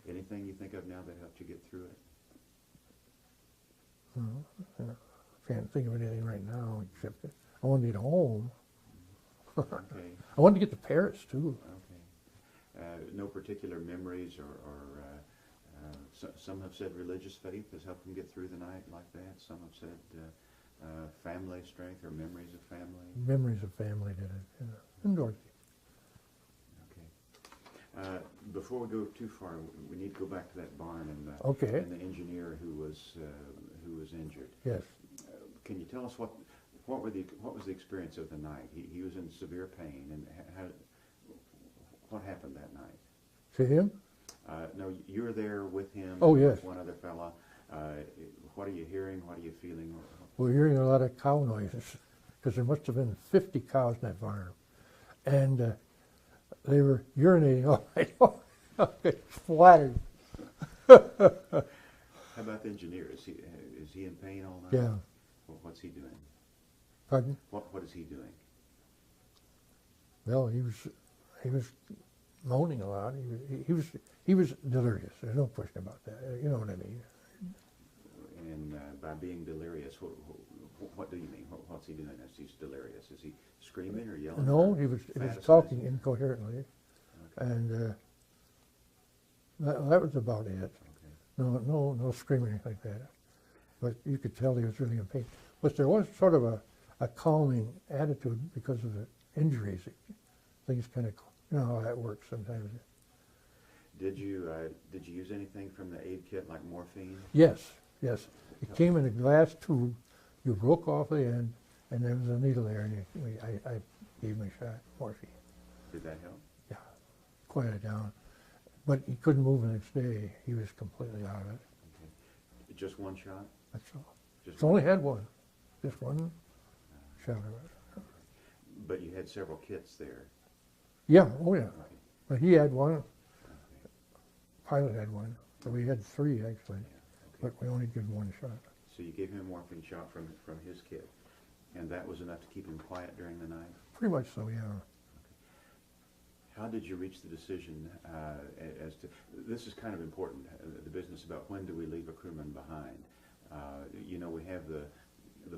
Anything you think of now that helped you get through it? I can't think of anything right now except that I wanted to get home. Okay. I wanted to get to Paris too. Okay. No particular memories or some have said religious faith has helped them get through the night like that. Some have said family strength or memories of family. Memories of family did it. And Dorothy. Okay. Before we go too far, we need to go back to that barn and the engineer who was injured. Yes. Can you tell us what was the experience of the night? He was in severe pain, and what happened that night? To him? No, you were there with him. Oh, yes. With one other fella. What are you hearing? What are you feeling? We're hearing a lot of cow noises because there must have been 50 cows in that barn, and they were urinating all night long. It's splattered. How about the engineer? Is he in pain all night? Yeah. What's he doing? Pardon? What is he doing? Well, he was moaning a lot. He was delirious. There's no question about that. You know what I mean? And by being delirious, what do you mean? What's he doing as he's delirious? Is he screaming or yelling? No, he was talking incoherently, and that was about it. Okay. No screaming like that. But you could tell he was really in pain. But there was sort of a calming attitude because of the injuries. Things kind of, you know how that works sometimes. Did you use anything from the aid kit like morphine? Yes. It came in a glass tube. You broke off the end, and there was a needle there, and I gave him a shot, morphine. Did that help? Yeah, quieted down. But he couldn't move the next day. He was completely out of it. Okay. Just one shot? That's all. Just It's only had one. Just one. shot of it. But you had several kits there. Yeah, oh yeah. Okay. But he had one, Okay. pilot had one, so we had three actually, Okay. but we only did one shot. So you gave him a morphine shot from his kit, and that was enough to keep him quiet during the night? Pretty much so, yeah. How did you reach the decision as to, this is kind of important, the business about when do we leave a crewman behind? You know, we have the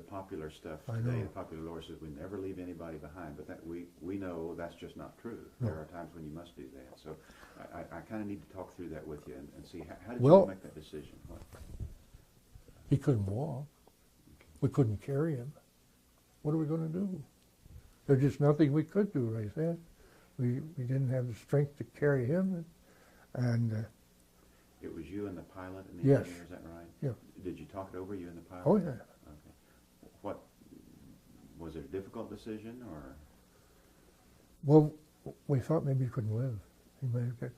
popular stuff I today, know. the popular lore says we never leave anybody behind, but that we know that's just not true. No. There are times when you must do that. So I kind of need to talk through that with you and see how did Well- you make that decision? What? He couldn't walk. We couldn't carry him. What are we going to do? There's just nothing we could do right then. We didn't have the strength to carry him, and It was you and the pilot and the Yes. engineer, is that right? Yeah. Did you talk it over, you and the pilot? oh yeah. Okay. What, was it a difficult decision, or? Well, we thought maybe he couldn't live. He might have got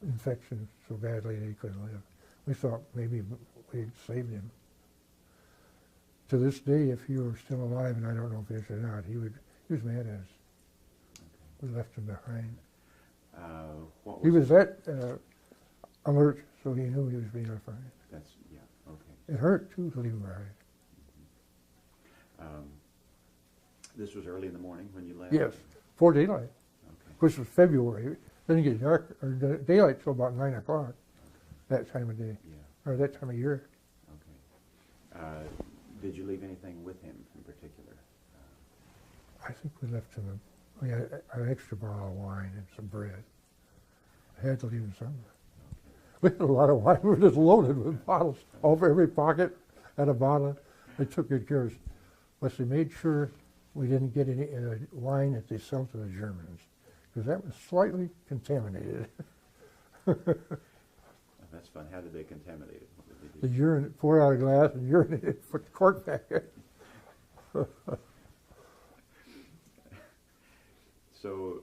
infection so badly that he couldn't live. We thought maybe we'd saved him. To this day, if he were still alive, and I don't know if he is or not, he was mad at us. We left him behind. What He was that alert, so he knew he was being left behind. That's, yeah, okay. It hurt too to leave him behind. This was early in the morning when you left? Yes, before daylight, Okay. which was February. It didn't get dark or daylight till about 9 o'clock that time of day, Yeah, or that time of year. okay. Did you leave anything with him in particular? I think we left him we had an extra bottle of wine and some bread. I had to leave him somewhere. We had a lot of wine. We were just loaded with bottles. Over every pocket had a bottle. They took good care of us. But they made sure we didn't get any wine that they sell to the Germans, because that was slightly contaminated. That's fun. How did they contaminate it? What did they The do? urine, pour out a glass and urinate, put the cork back in. So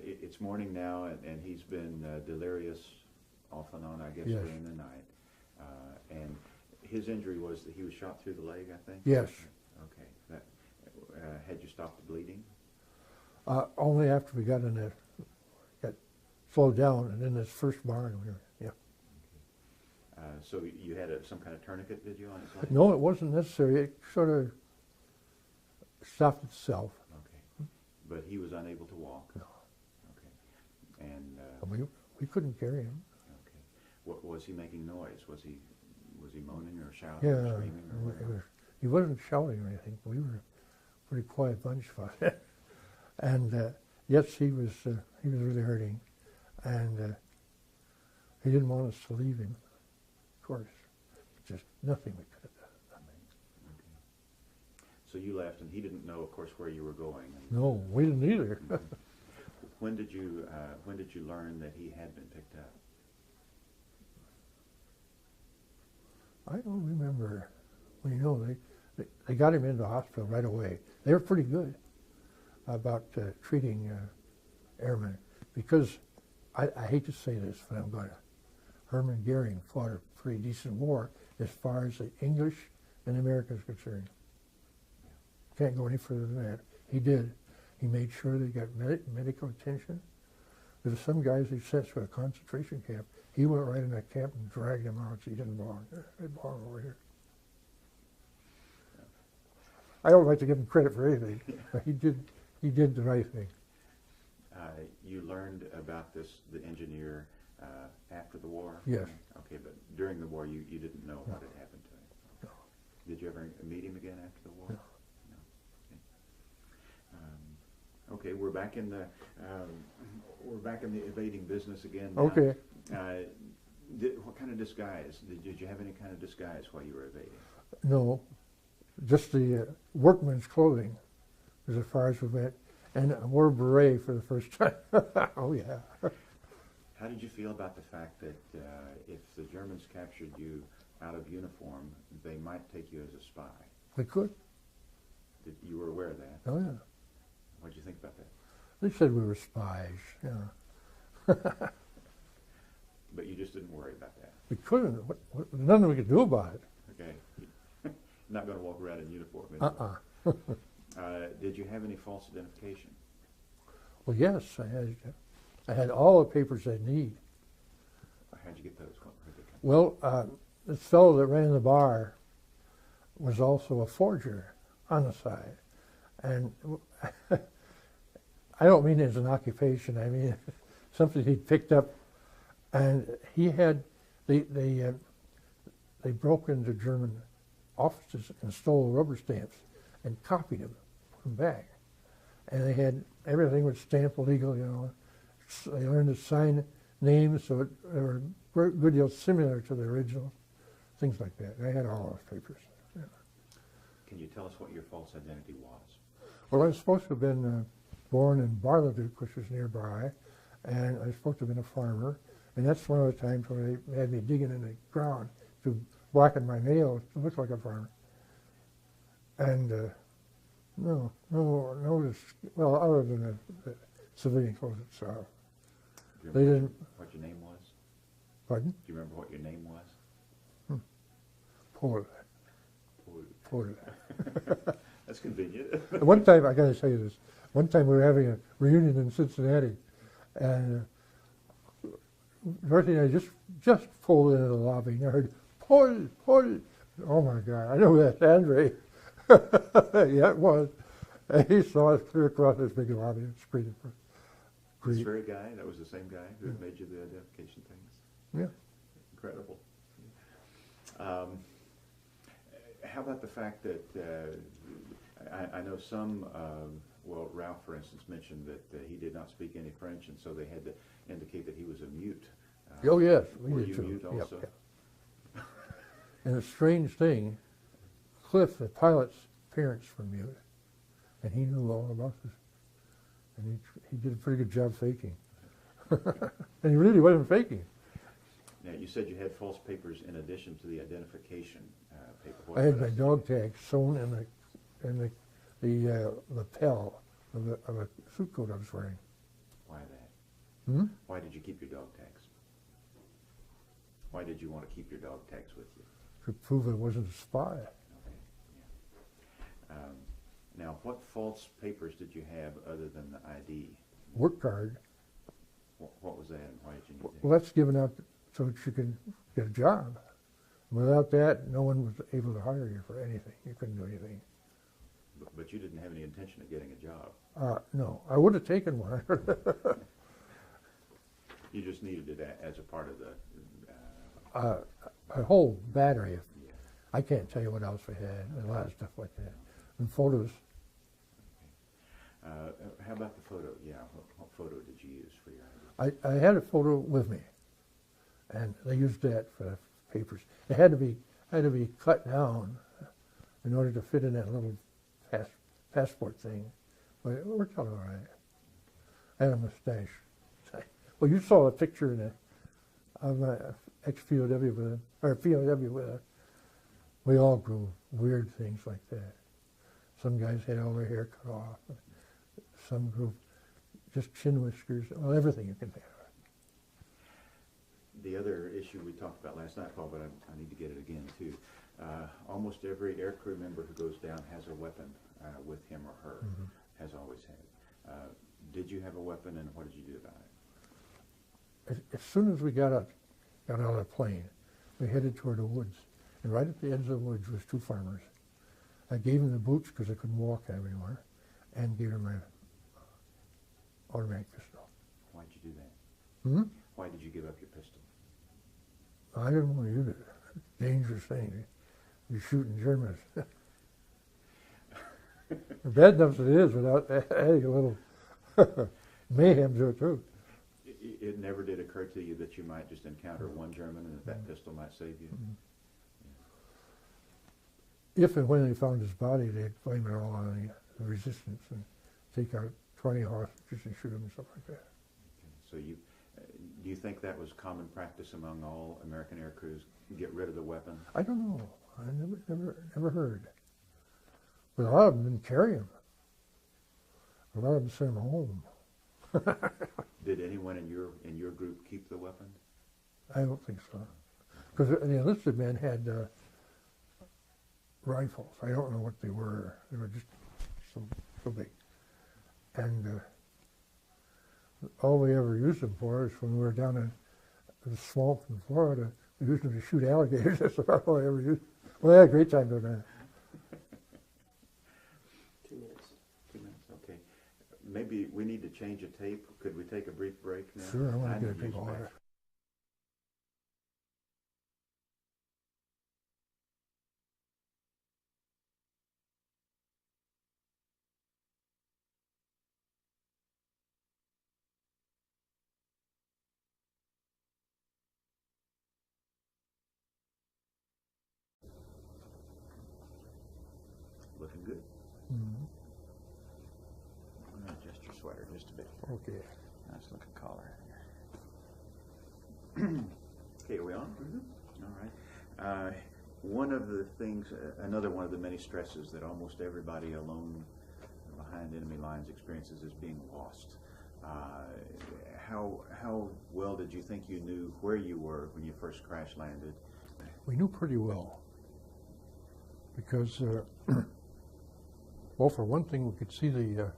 it's morning now, and he's been delirious off and on, I guess, Yes. during the night. And his injury was that he was shot through the leg, I think? Yes. Okay. That, had you stopped the bleeding? Only after we got slowed down, and in this first barn we were, yeah. So you had some kind of tourniquet, did you, on his leg? No, it wasn't necessary. It sort of stopped itself. Okay. But he was unable to walk? No. Okay. And, We couldn't carry him. okay. What, was he making noise? Was he moaning or shouting Yeah, or screaming? Or whatever? he wasn't shouting or anything. We were a pretty quiet bunch about it. And yes, he was really hurting, and he didn't want us to leave him. Of course, just nothing we could have done. Nothing. Okay. So you left, and he didn't know, of course, where you were going. And No, we didn't either. when did you learn that he had been picked up? I don't remember. Well, you know, they got him into the hospital right away. They were pretty good about treating airmen, because I hate to say this, but I'm going to. Herman Goering fought a pretty decent war as far as the English and the Americans are concerned. Can't go any further than that. He did. He made sure they got medical attention. There were some guys he sent to a concentration camp. He went right in that camp and dragged them out, so he didn't belong there. They belong over here. I don't like to give him credit for anything, but he did the right thing. You learned about the engineer after the war? Yes. Okay, but during the war, you didn't know what had happened to him? No. Did you ever meet him again after the war? No. No. Okay, we're back in the evading business again now. Okay. What kind of disguise? Did you have any kind of disguise while you were evading? No, just the workman's clothing, as far as we went, and I wore a beret for the first time. Oh yeah. How did you feel about the fact that if the Germans captured you out of uniform, they might take you as a spy? They could. You were aware of that? Oh yeah. What did you think about that? They said we were spies. Yeah. But you just didn't worry about that? We couldn't. Nothing we could do about it. Okay. not going to walk around in uniform. Did you have any false identification? Well, yes, I had all the papers I need. How'd you get those? Where'd they come Well, this fellow that ran the bar was also a forger on the side. And I don't mean as an occupation, I mean something he'd picked up. And he had, they broke into German offices and stole rubber stamps and copied them, put them back. And they had, everything was stamped legal, you know. So they learned to sign names, so they were a good deal similar to the original, things like that. I had all those papers. Yeah. Can you tell us what your false identity was? Well, I was supposed to have been born in Barleduc, which was nearby, and I was supposed to have been a farmer. And that's one of the times when they had me digging in the ground to blacken my nails to look like a farmer. And no, well, other than the civilian clothes itself. Do you They remember didn't. what your name was? Pardon? Do you remember what your name was? Paul. Paul. That's convenient. One time, I got to tell you this. One time we were having a reunion in Cincinnati, and Dorothy and I just pulled into the lobby, and I heard, Paul. Oh my God, I know that's Andre. Yeah, it was. And he saw us clear across this big lobby. It's pretty This great. very guy, that was the same guy who had made you the identification things. Yeah. Incredible. How about the fact that I know some, well, Ralph, for instance, mentioned that he did not speak any French, and so they had to indicate that he was a mute. Oh yes, we Were did you too. mute Yep, also? yep. And a strange thing, Cliff, the pilot's parents were mute, and he knew all about this. And he did a pretty good job faking. And he really wasn't faking. Now, you said you had false papers in addition to the identification paper. What I had else my did you dog have? tag sewn in the lapel of a suit coat I was wearing. Why that? Hmm? Why did you keep your dog tags? Why did you want to keep your dog tags with you? To prove I wasn't a spy. Okay. Yeah. Now, what false papers did you have other than the ID? Work card. What was that, and why did you need that? Well, that's given out so that you can get a job. Without that, no one was able to hire you for anything. You couldn't do anything. But you didn't have any intention of getting a job. No, I would have taken one. You just needed it as a part of the. A whole battery of, Yeah. I can't tell you what else we had, a lot of stuff like that. And photos. How about the photo? Yeah, what photo did you use for your ID? I had a photo with me, and they used that for the papers. It had to be cut down in order to fit in that little passport thing, but it worked out all right. I had a mustache. Well, you saw a picture of my ex-POW with it, or POW with it. We all grew weird things like that. Some guys had all their hair cut off. Some grew just chin whiskers. Well, everything you can think of. The other issue we talked about last night, Paul, but I need to get it again too. Almost every aircrew member who goes down has a weapon with him or her. Mm-hmm. Has always had. Did you have a weapon, and what did you do about it? As soon as we got out of the plane, we headed toward the woods. And right at the edge of the woods was two farmers. I gave them the boots because I couldn't walk anymore, and gave them my automatic pistol. Why did you do that? Hmm? Why did you give up your pistol? I didn't want to use it. Dangerous thing. You're shooting Germans. Bad enough as it is without adding a little mayhem to it too. It never did occur to you that you might just encounter one German and that pistol might save you? If and when they found his body, they'd blame it all on the resistance and take out 20 hostages and shoot them and stuff like that. So do you think that was common practice among all American air crews? Get rid of the weapon? I don't know. I never heard. But a lot of them didn't carry them. A lot of them sent them home. Did anyone in your group keep the weapon? I don't think so. Because the enlisted men had rifles. I don't know what they were. They were just so big. And all we ever used them for is when we were down in the swamp in Florida, we used them to shoot alligators. That's about all I ever used. Well, I had a great time doing that. 2 minutes. 2 minutes, okay. Maybe we need to change a tape. Could we take a brief break now? Sure, I want to need get a use drink of back. water. Looking good. Mm-hmm. I'm going to adjust your sweater just a bit. Okay. Nice looking collar here. Okay, are we on? Mm-hmm. All right. One of the things, another one of the many stresses that almost everybody alone behind enemy lines experiences is being lost. How well did you think you knew where you were when you first crash landed? We knew pretty well because, well, for one thing, we could see the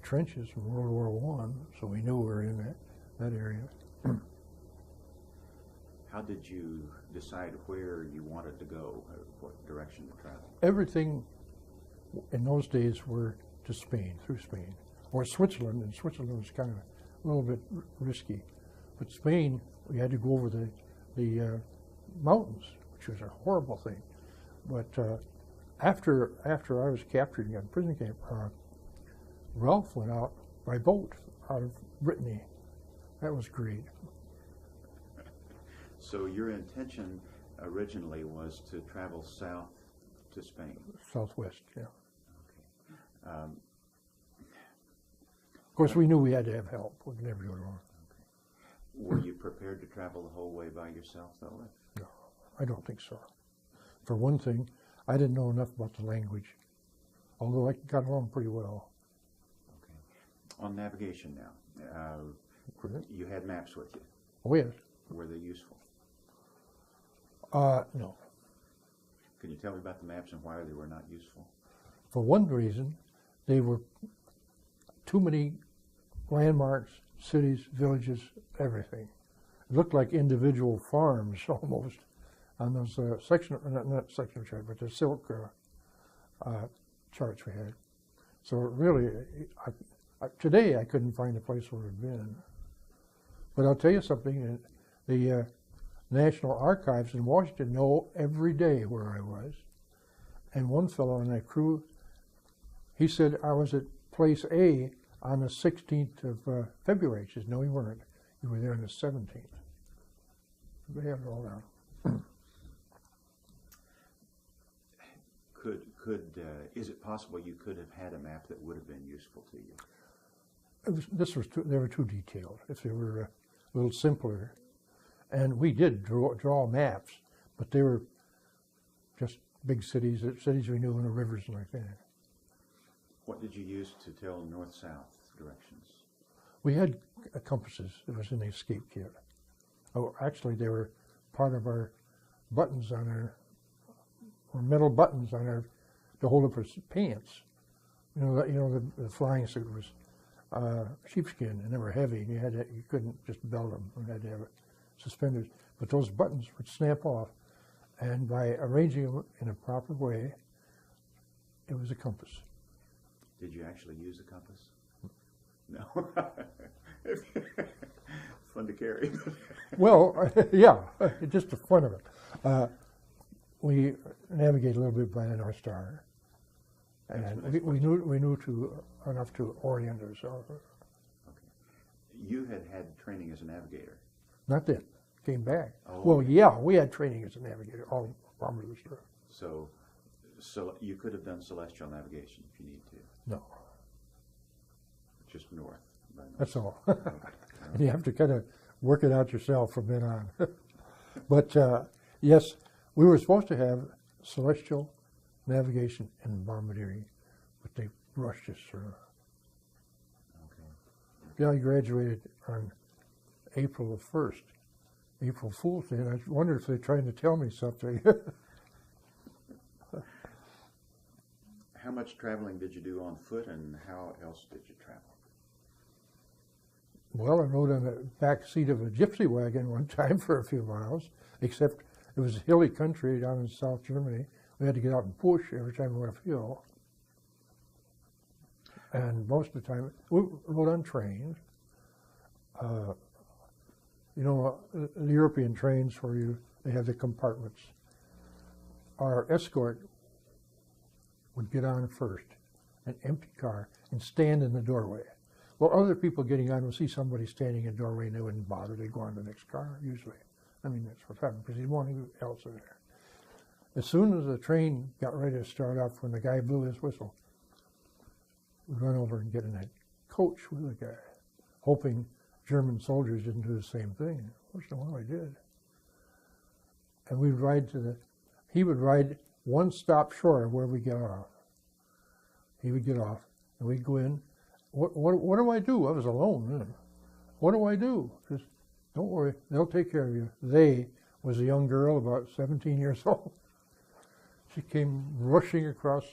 trenches from World War I, so we knew we were in that area. How did you decide where you wanted to go, what direction to travel? Everything in those days were to Spain, through Spain, or Switzerland, and Switzerland was kind of a little bit risky. But Spain, we had to go over the mountains, which was a horrible thing. But after I was captured and got in prison camp, Ralph went out by boat out of Brittany. That was great. So your intention originally was to travel south to Spain? Southwest, yeah. Okay. Of course, we knew we had to have help. We could never go wrong. Were you prepared to travel the whole way by yourself, though? No, I don't think so. For one thing, I didn't know enough about the language, although I got along pretty well. Okay. On navigation now, you had maps with you. Oh, yes. Were they useful? No. Can you tell me about the maps and why they were not useful? For one reason, they were too many landmarks, cities, villages, everything. It looked like individual farms almost on those not section charts, but the silk charts we had. So really, today I couldn't find a place where we'd been. But I'll tell you something, the National Archives in Washington know every day where I was. And one fellow on that crew, he said I was at place A on the 16th of February. He says, no, you weren't. You were there on the 17th. They have it all down. Is it possible you could have had a map that would have been useful to you? They were too detailed. If they were a little simpler, and we did draw maps, but they were just big cities we knew, and the rivers and like that. What did you use to tell north-south directions? We had compasses. It was in the escape kit. Oh, actually, they were part of our buttons on our metal buttons on our to hold up our pants. The flying suit was sheepskin, and they were heavy, and you couldn't just belt them. You had to have suspenders. But those buttons would snap off, and by arranging them in a proper way, it was a compass. Did you actually use a compass? No. Fun to carry. Well, yeah, just the fun of it. We navigate a little bit by the North Star, and we knew enough to orient ourselves. Okay. You had training as a navigator. Not then. Came back. Oh, well, okay. yeah, we had training as a navigator all over the store. So you could have done celestial navigation if you need to. No, Just north. that's all. Okay. And you have to kind of work it out yourself from then on. But yes, we were supposed to have celestial navigation and bombardiering, but they rushed us through. Okay. Yeah, I graduated on April the 1st, April Fool's Day, and I wondered if they're trying to tell me something. much traveling did you do on foot, and how else did you travel? Well, I rode on the back seat of a gypsy wagon one time for a few miles, except it was hilly country down in South Germany. We had to get out and push every time we went uphill. And most of the time, we rode on trains. You know, the European trains where they have the compartments. Our escort would get on first, an empty car, and stand in the doorway. Well, other people getting on would see somebody standing in the doorway and they wouldn't bother. They'd go on to the next car, usually. I mean, that's what happened, because he wanted else in there. As soon as the train got ready to start up, when the guy blew his whistle, we'd run over and get in that coach with the guy, hoping German soldiers didn't do the same thing. Once in a while, they did. And we'd ride he would ride one stop short of where we get off. He would get off, and we'd go in. What do I do? I was alone then. What do I do? Just, don't worry, they'll take care of you. They was a young girl, about 17 years old. She came rushing across,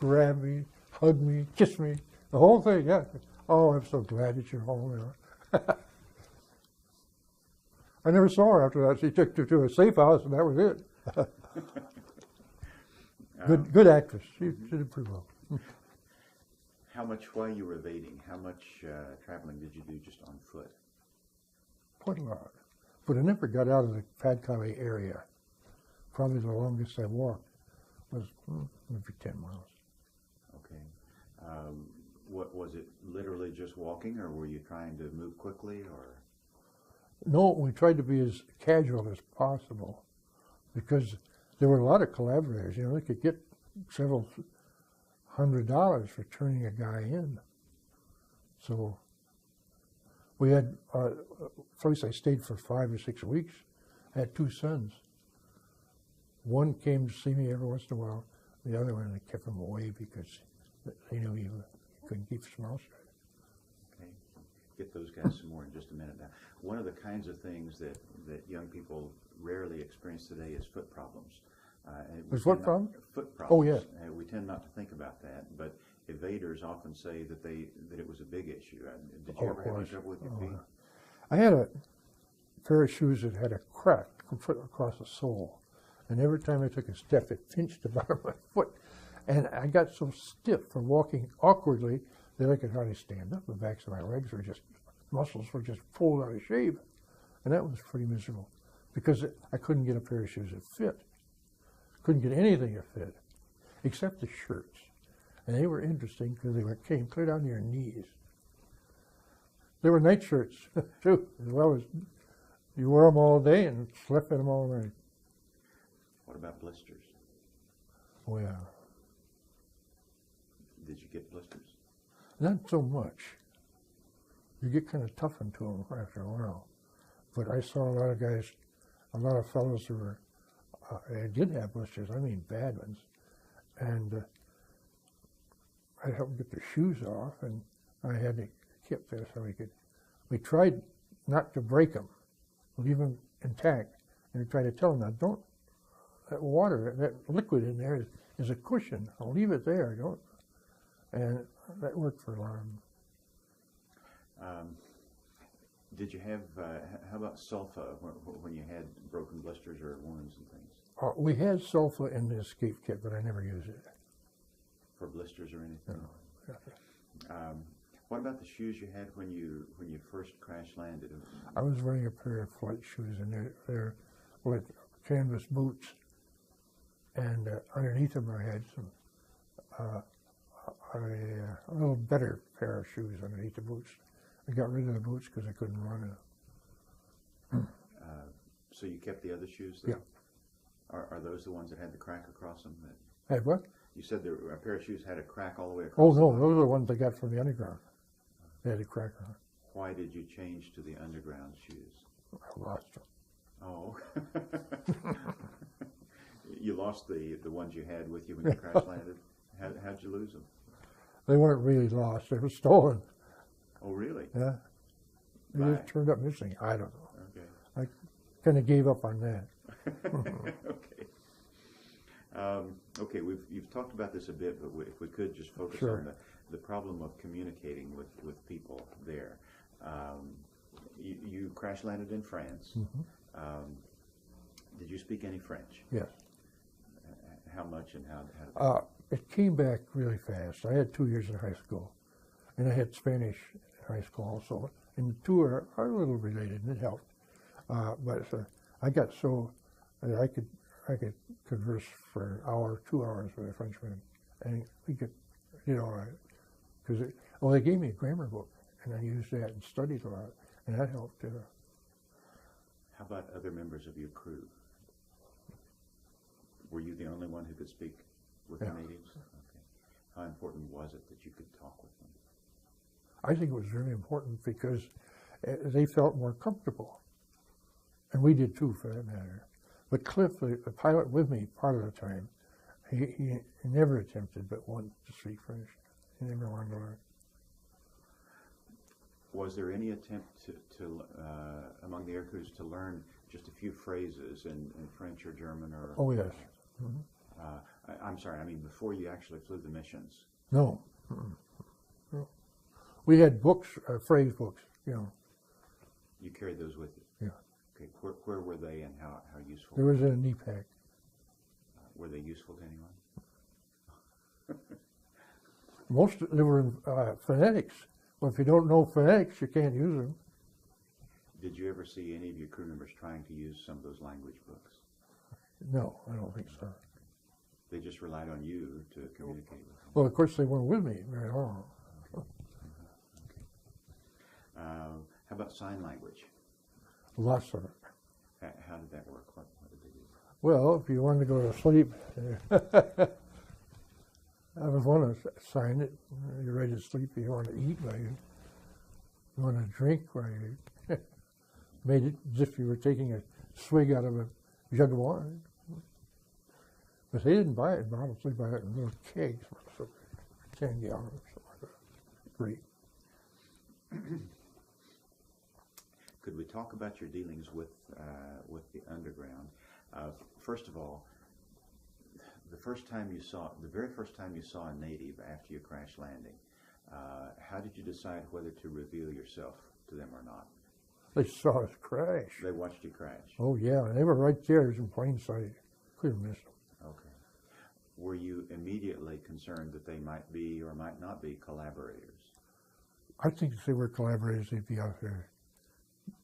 grabbed me, hugged me, kissed me, the whole thing, yeah. Oh, I'm so glad that you're home. You know. I never saw her after that. She took her to a safe house, and that was it. Good actress. She did pretty well. How much, while you were evading, how much traveling did you do just on foot? Quite a lot. But I never got out of the Padcalle area. Probably the longest I walked was maybe 10 miles. Okay. What was it, literally just walking, or were you trying to move quickly, or? No, we tried to be as casual as possible, because there were a lot of collaborators. You know, they could get several $100 for turning a guy in. So we had a place I stayed for 5 or 6 weeks. I had 2 sons. One came to see me every once in a while. The other one, I kept him away because they knew he couldn't keep his mouth shut. Okay, get those guys some more in just a minute. Now, one of the kinds of things that young people rarely experience today is foot problems. There's what problem? Foot problems. Oh, yes. We tend not to think about that, but evaders often say that it was a big issue. Did you ever have any trouble with your feet? I had a pair of shoes that had a crack across the sole, and every time I took a step, it pinched the bottom of my foot, and I got so stiff from walking awkwardly that I could hardly stand up. The backs of my legs were just, muscles were just pulled out of shape, and that was pretty miserable because I couldn't get a pair of shoes that fit. Couldn't get anything that fit, except the shirts. And they were interesting because they came clear down to your knees. They were night shirts, too, as well as you wore them all day and slept in them all night. What about blisters? Oh, yeah. Did you get blisters? Not so much. You get kind of toughened to them after a while. But I saw a lot of guys, a lot of fellows who were, they did have blisters, I mean bad ones. And I helped get their shoes off, and I had to keep this so we tried not to break them, leave them intact, and we tried to tell them, now don't, that water, that liquid in there is a cushion, I'll leave it there, don't. And that worked for a lot of them. Did you have, how about sulfa when you had broken blisters or wounds and things? We had sulfa in the escape kit, but I never used it. For blisters or anything? No. What about the shoes you had when you first crash landed? I was wearing a pair of flight shoes, and they're like canvas boots, and underneath them I had some a little better pair of shoes underneath the boots. I got rid of the boots because I couldn't run in them. So you kept the other shoes? Though? Yeah. Are those the ones that had the crack across them? Had what? You said a pair of shoes had a crack all the way across. Oh no, those are the ones I got from the underground. They had a crack on it. Why did you change to the underground shoes? I lost them. Oh. You lost the ones you had with you when you crash landed? How'd you lose them? They weren't really lost. They were stolen. Oh, really? Yeah. They Right. just turned up missing. I don't know. Okay. I kind of gave up on that. Okay. Okay, you've talked about this a bit, but if we could just focus Sure. on the problem of communicating with people there. You crash landed in France. Did you speak any French? Yes. How much and how? It came back really fast. I had 2 years in high school, and I had Spanish in high school also. And the two are a little related, and it helped. But I got so that I could converse for an hour, 2 hours with a Frenchman, and we could did all right. Because they gave me a grammar book, and I used that and studied a lot, and that helped too. How about other members of your crew? Were you the only one who could speak with the natives? Okay. How important was it that you could talk with them? I think it was really important because they felt more comfortable. And we did too, for that matter. But Cliff, the pilot with me part of the time, he never attempted but once to speak French. He never wanted to learn. Was there any attempt to among the air crews to learn just a few phrases in French or German or? Oh, yes. Mm-hmm. I'm sorry, I mean before you actually flew the missions. No. No. We had books, phrase books, You carried those with you? Yeah. Okay, where were they and how useful? There was a knee pack. Were they useful to anyone? Most of them were in phonetics. Well, if you don't know phonetics, you can't use them. Did you ever see any of your crew members trying to use some of those language books? No, I don't think so. They just relied on you to communicate with them? Well, of course, they weren't with me very long. How about sign language? Lots of it. How did that work? What did they do? Well, if you wanted to go to sleep, I was one to sign it. You're ready to sleep. You want to eat, you want to drink, you made it as if you were taking a swig out of a jug of wine. But they didn't buy it in bottles. They buy it in little kegs, so 10 gallons, something like that. Great. Could we talk about your dealings with the underground? First of all, the very first time you saw a native after your crash landing, how did you decide whether to reveal yourself to them or not? They saw us crash. They watched you crash. Oh yeah, they were right there in plain sight. Couldn't miss them. Okay. Were you immediately concerned that they might be or might not be collaborators? I think if they were collaborators, they'd be out there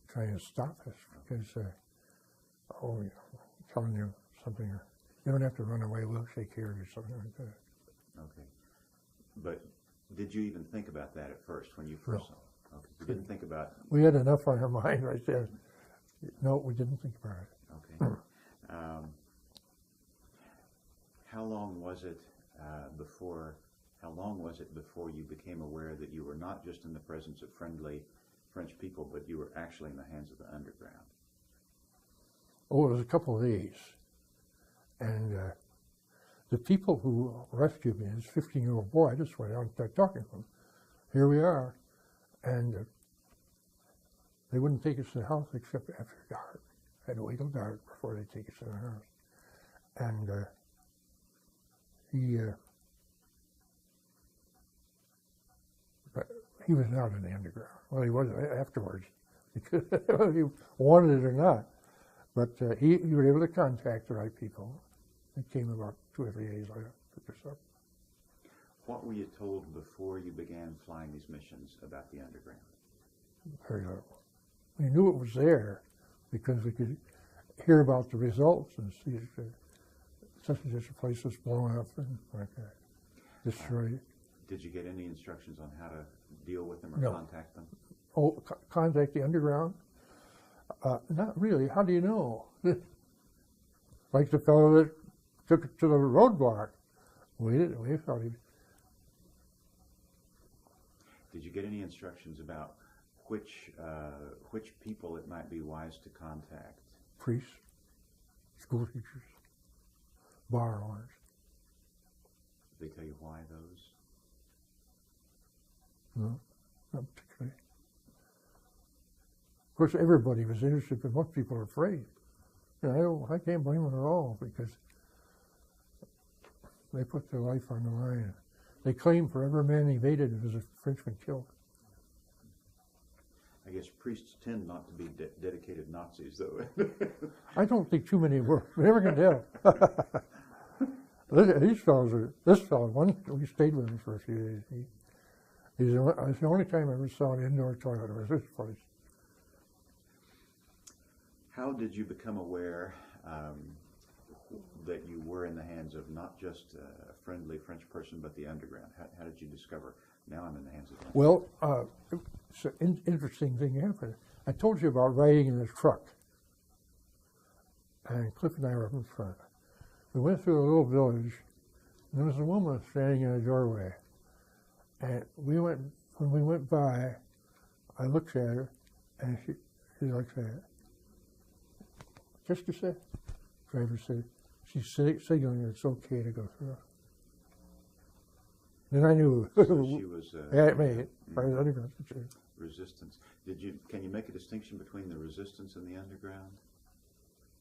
trying to stop us because, telling you something. You don't have to run away. We'll take care of you, something like that. Okay. But did you even think about that at first when you first saw it? Okay. You didn't think about... We had enough on our mind right there. No, we didn't think about it. Okay. How long was it before you became aware that you were not just in the presence of friendly French people, but you were actually in the hands of the underground? Oh, it was a couple of days. And the people who rescued me, this 15-year-old boy, I just went out and started talking to him. Here we are. And they wouldn't take us to the house except after dark. Had to wait till dark before they take us to the house. And he was not in the underground. Well, he was afterwards, because whether he wanted it or not. But he was able to contact the right people. It came about 2 or 3 days later, picked us up. What were you told before you began flying these missions about the underground? Very little. We knew it was there because we could hear about the results and see if such and such a place was blown up and like that, destroyed. Did you get any instructions on how to deal with them or No. contact them? Oh, contact the underground? Not really. How do you know? Like the fellow that took it to the roadblock. We thought he... Did you get any instructions about which people it might be wise to contact? Priests, school teachers, bar owners. Did they tell you why those? No, not particularly. Of course, everybody was interested, but most people are afraid. And I can't blame them at all because they put their life on the line. They claim for every man evaded, there was a Frenchman killed. I guess priests tend not to be dedicated Nazis, though. I don't think too many were. You never can tell. These fellows this fellow, we stayed with him for a few days. It's the only time I ever saw an indoor toilet was this place. How did you become aware that you were in the hands of not just a friendly French person, but the underground? How did you discover, now I'm in the hands of the underground? Well, it's an interesting thing happened. I told you about riding in this truck, and Cliff and I were up in front. We went through a little village, and there was a woman standing in a doorway. And when we went by, I looked at her, and she looked at it. Just a sec. Driver said, she's signaling it's okay to go through. Then I knew. So she was yeah, it made it. By the underground. resistance. Can you make a distinction between the resistance and the underground?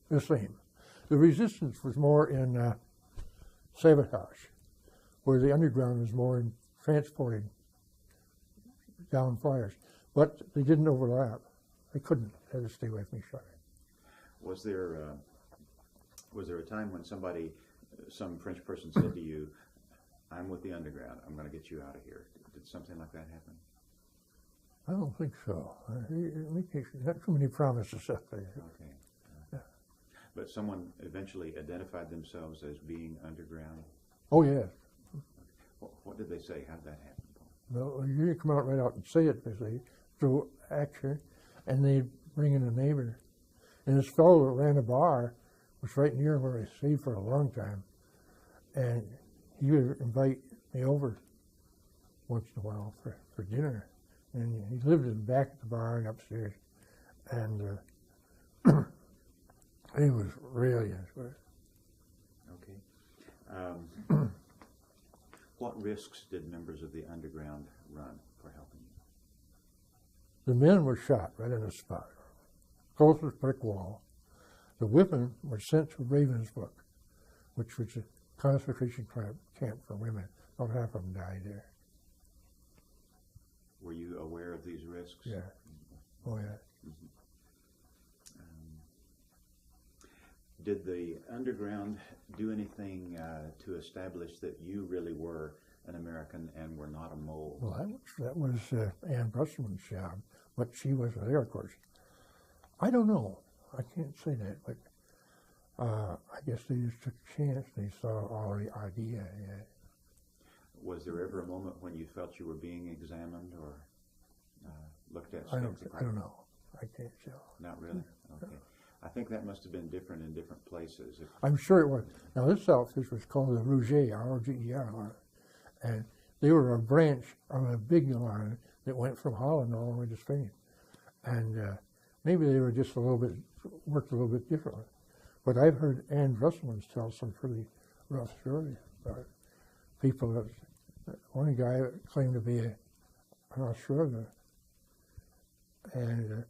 The same. The resistance was more in sabotage, where the underground was more in transporting down flyers. But they didn't overlap. They couldn't. They had to stay away from each other. Was there a time when some French person said to you, "I'm with the underground. I'm going to get you out of here"? Did something like that happen? I don't think so. Not too many promises up there. Okay. But someone eventually identified themselves as being underground? Oh, yeah. What did they say? How did that happen, Paul? Well, you didn't come out right out and say it, because they threw action, and they'd bring in a neighbor. And this fellow that ran a bar was right near where I stayed for a long time. And he would invite me over once in a while for dinner. And he lived in the back of the bar and upstairs. And he was really into it. Okay. What risks did members of the underground run for helping you? The men were shot right in the spot, closest brick wall. The women were sent to Ravensbrück, which was a concentration camp for women. About half of them died there. Were you aware of these risks? Yeah. Oh, yeah. Mm-hmm. Did the underground do anything to establish that you really were an American and were not a mole? Well, that was Ann Brusselman's job, but she wasn't there, of course. I don't know. I can't say that, but I guess they just took a chance. They saw all the idea. Yeah. Was there ever a moment when you felt you were being examined or looked at? I don't know. I can't tell. Not really? Okay. I think that must have been different in different places. I'm sure it was. Now, this outfit was called the Rouget, R-O-G-E-R, and they were a branch of a big line that went from Holland all the way to Spain. And maybe they were just worked a little bit differently. But I've heard Ann Brusselman tell some pretty rough stories about people that, one guy claimed to be an Australian, and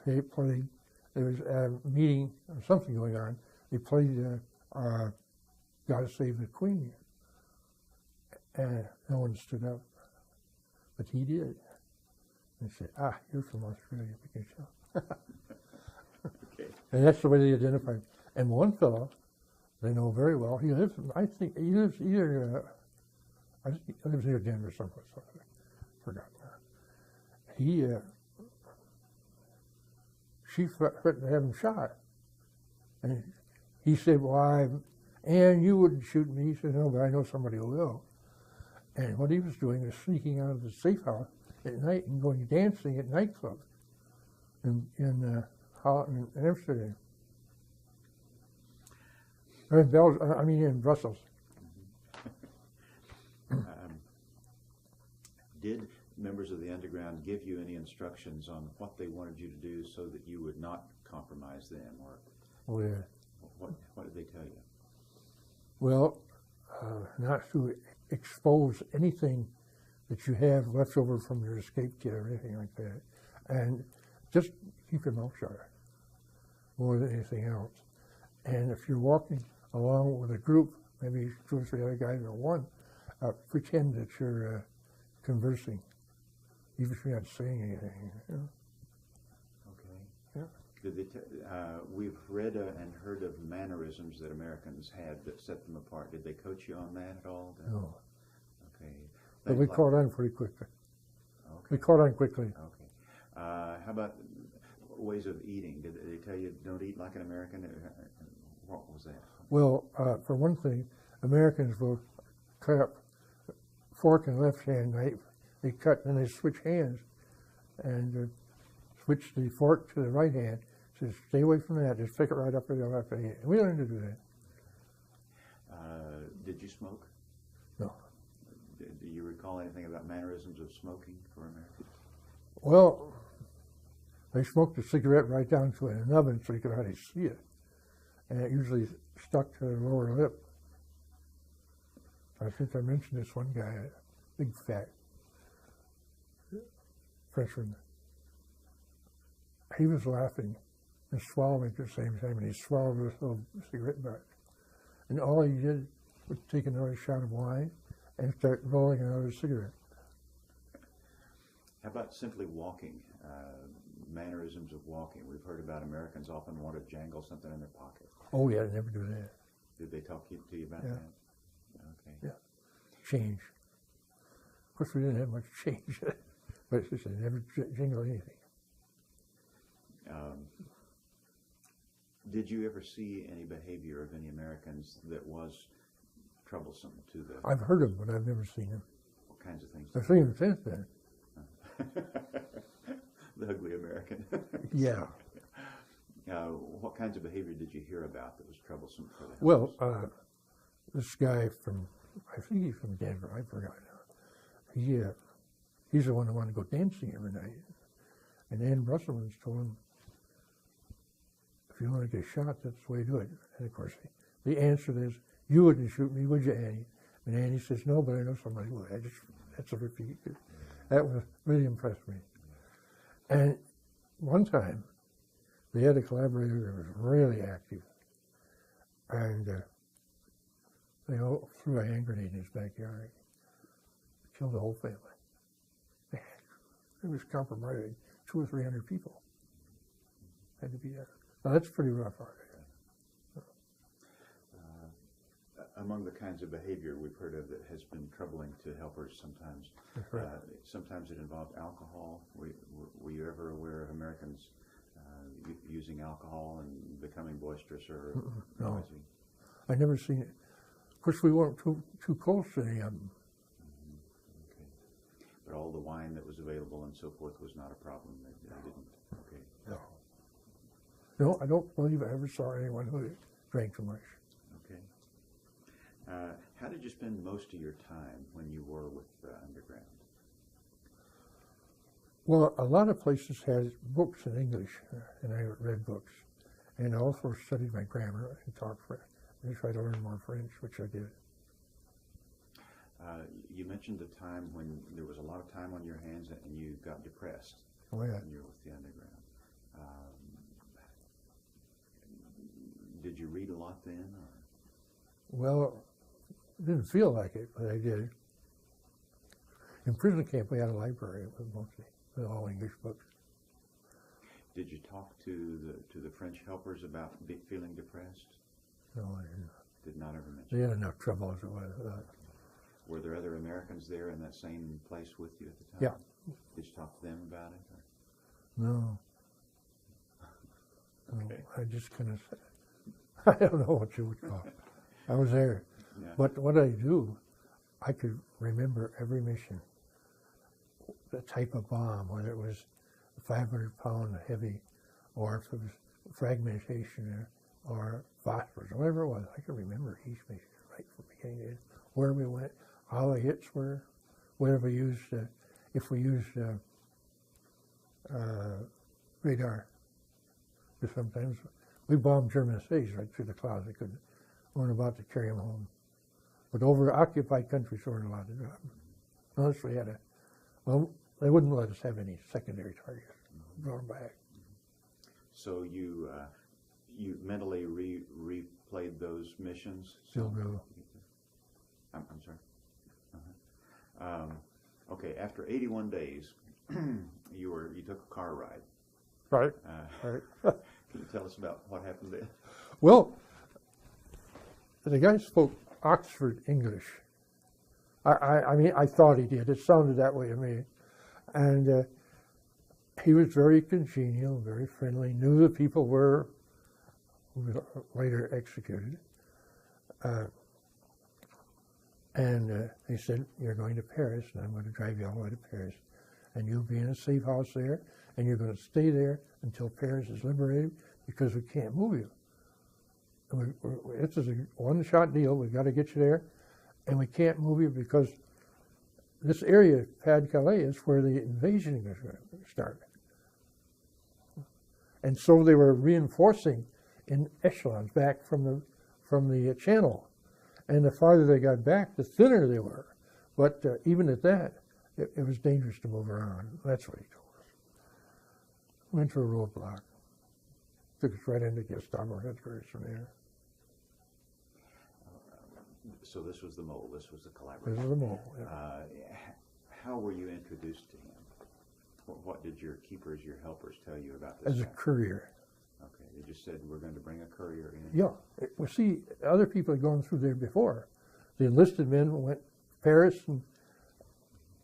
they played. There was a meeting or something going on. They played "God Save the Queen," and no one stood up, but he did. And said, "You're from Australia, we can tell." Okay. And that's the way they identified. And one fellow they know very well. He lives. I think he lives either. I think he lives near Denver, someplace. I forgot. She threatened to have him shot. And he said, Ann, you wouldn't shoot me. He said, no, but I know somebody who will. And what he was doing was sneaking out of the safe house at night and going dancing at nightclubs in Amsterdam. Or in Brussels. Did members of the underground give you any instructions on what they wanted you to do so that you would not compromise them, or what did they tell you? Well, not to expose anything that you have left over from your escape kit or anything like that, and just keep your mouth shut more than anything else. And if you're walking along with a group maybe 2 or 3 other guys or one, pretend that you're conversing, even if you're not saying anything. You know? Okay. Yeah. Did they we've read and heard of mannerisms that Americans had that set them apart. Did they coach you on that at all? No. Okay. But we caught on pretty quickly. Okay. We caught on quickly. Okay. How about ways of eating? Did they tell you don't eat like an American? What was that? Well, for one thing, Americans will cut up fork and left hand knife. They cut and they switch hands and switch the fork to the right hand. Says, stay away from that. Just pick it right up with the left hand. We learned to do that. Did you smoke? No. Do you recall anything about mannerisms of smoking for Americans? Well, they smoked a cigarette right down to an oven so you could hardly see it. And it usually stuck to the lower lip. I think I mentioned this one guy, a big fat Frenchman. He was laughing and swallowing at the same time, and he swallowed this little cigarette butt. And all he did was take another shot of wine and start rolling another cigarette. How about simply walking? Mannerisms of walking. We've heard about Americans often want to jangle something in their pocket. Oh, yeah, never do that. Did they talk to you about Yeah. that? Okay. Yeah. Change. Of course, we didn't have much change, but it's just never jingle anything. Did you ever see any behavior of any Americans that was troublesome to the? I've heard of them, but I've never seen them. What kinds of things? I've seen them since then. The ugly American. Yeah. What kinds of behavior did you hear about that was troublesome for them? Well, this guy from, I think he's from Denver, I forgot now. He's the one who wanted to go dancing every night. And Ann Brusselmans told him, if you want to get shot, that's the way to do it. And of course, the answer is, you wouldn't shoot me, would you, Annie? And Annie says, no, but I know somebody would. That's a repeat. That really impressed me. And one time, they had a collaborator that was really active. And they all threw a hand grenade in his backyard. Killed the whole family. It was compromising 200 or 300 people. Had to be there. Now that's pretty rough art. Among the kinds of behavior we've heard of that has been troubling to helpers sometimes, Right. Sometimes it involved alcohol. Were you ever aware of Americans using alcohol and becoming boisterous or No. noisy? I never seen it. Of course, we weren't too close to any of them. Okay. But all the wine that was available and so forth was not a problem. They didn't. Okay. No. No, I don't believe I ever saw anyone who drank too much. Okay. How did you spend most of your time when you were with Underground? Well, a lot of places had books in English, and I read books. And I also studied my grammar and talked French. I tried to learn more French, which I did. You mentioned the time when there was a lot of time on your hands and you got depressed Oh, yeah. when you were with the Underground. Did you read a lot then? Or? Well, it didn't feel like it, but I did. In prison camp, we had a library with mostly all English books. Did you talk to the French helpers about feeling depressed? No, I didn't. Did not ever mention. They had enough trouble as it was. Were there other Americans there in that same place with you at the time? Yeah. Did you talk to them about it? Or? No. Okay. No, I just kind of, I don't know what you would call it. I was there. Yeah. But what I do, I could remember every mission. The type of bomb, whether it was 500-pound heavy, or if it was fragmentation or phosphorus, whatever it was, I could remember each mission right from beginning to end, where we went, how the hits were, whether we used, if we used radar. Because sometimes we bombed German cities right through the clouds. They weren't about to carry them home. But over occupied countries, we weren't allowed to drop them. Unless we had they wouldn't let us have any secondary targets. Brought them back. So you mentally replayed those missions? Still do. I'm sorry. Okay, after 81 days, you took a car ride. Right. Can Right. you tell us about what happened then? Well, the guy spoke Oxford English. I mean, I thought he did. It sounded that way to me. And he was very congenial, very friendly, knew the people who were later executed. And he said, "You're going to Paris, and I'm going to drive you all the way to Paris. And you'll be in a safe house there, and you're going to stay there until Paris is liberated, because we can't move you. This is a one-shot deal. We've got to get you there, and we can't move you because this area, Pas-de-Calais, is where the invasion is going to start." And so they were reinforcing in echelons back from the channel. And the farther they got back, the thinner they were. But even at that, it was dangerous to move around. That's what he told us. Went to a roadblock. Took us right into Gestapo headquarters from there. So this was the mole. This was the collaborator. This was the mole. Yeah. How were you introduced to him? What did your keepers, your helpers, tell you about this As a guy? courier. Okay, they just said we're going to bring a courier in. Yeah. Well, see, other people had gone through there before. The enlisted men went to Paris, and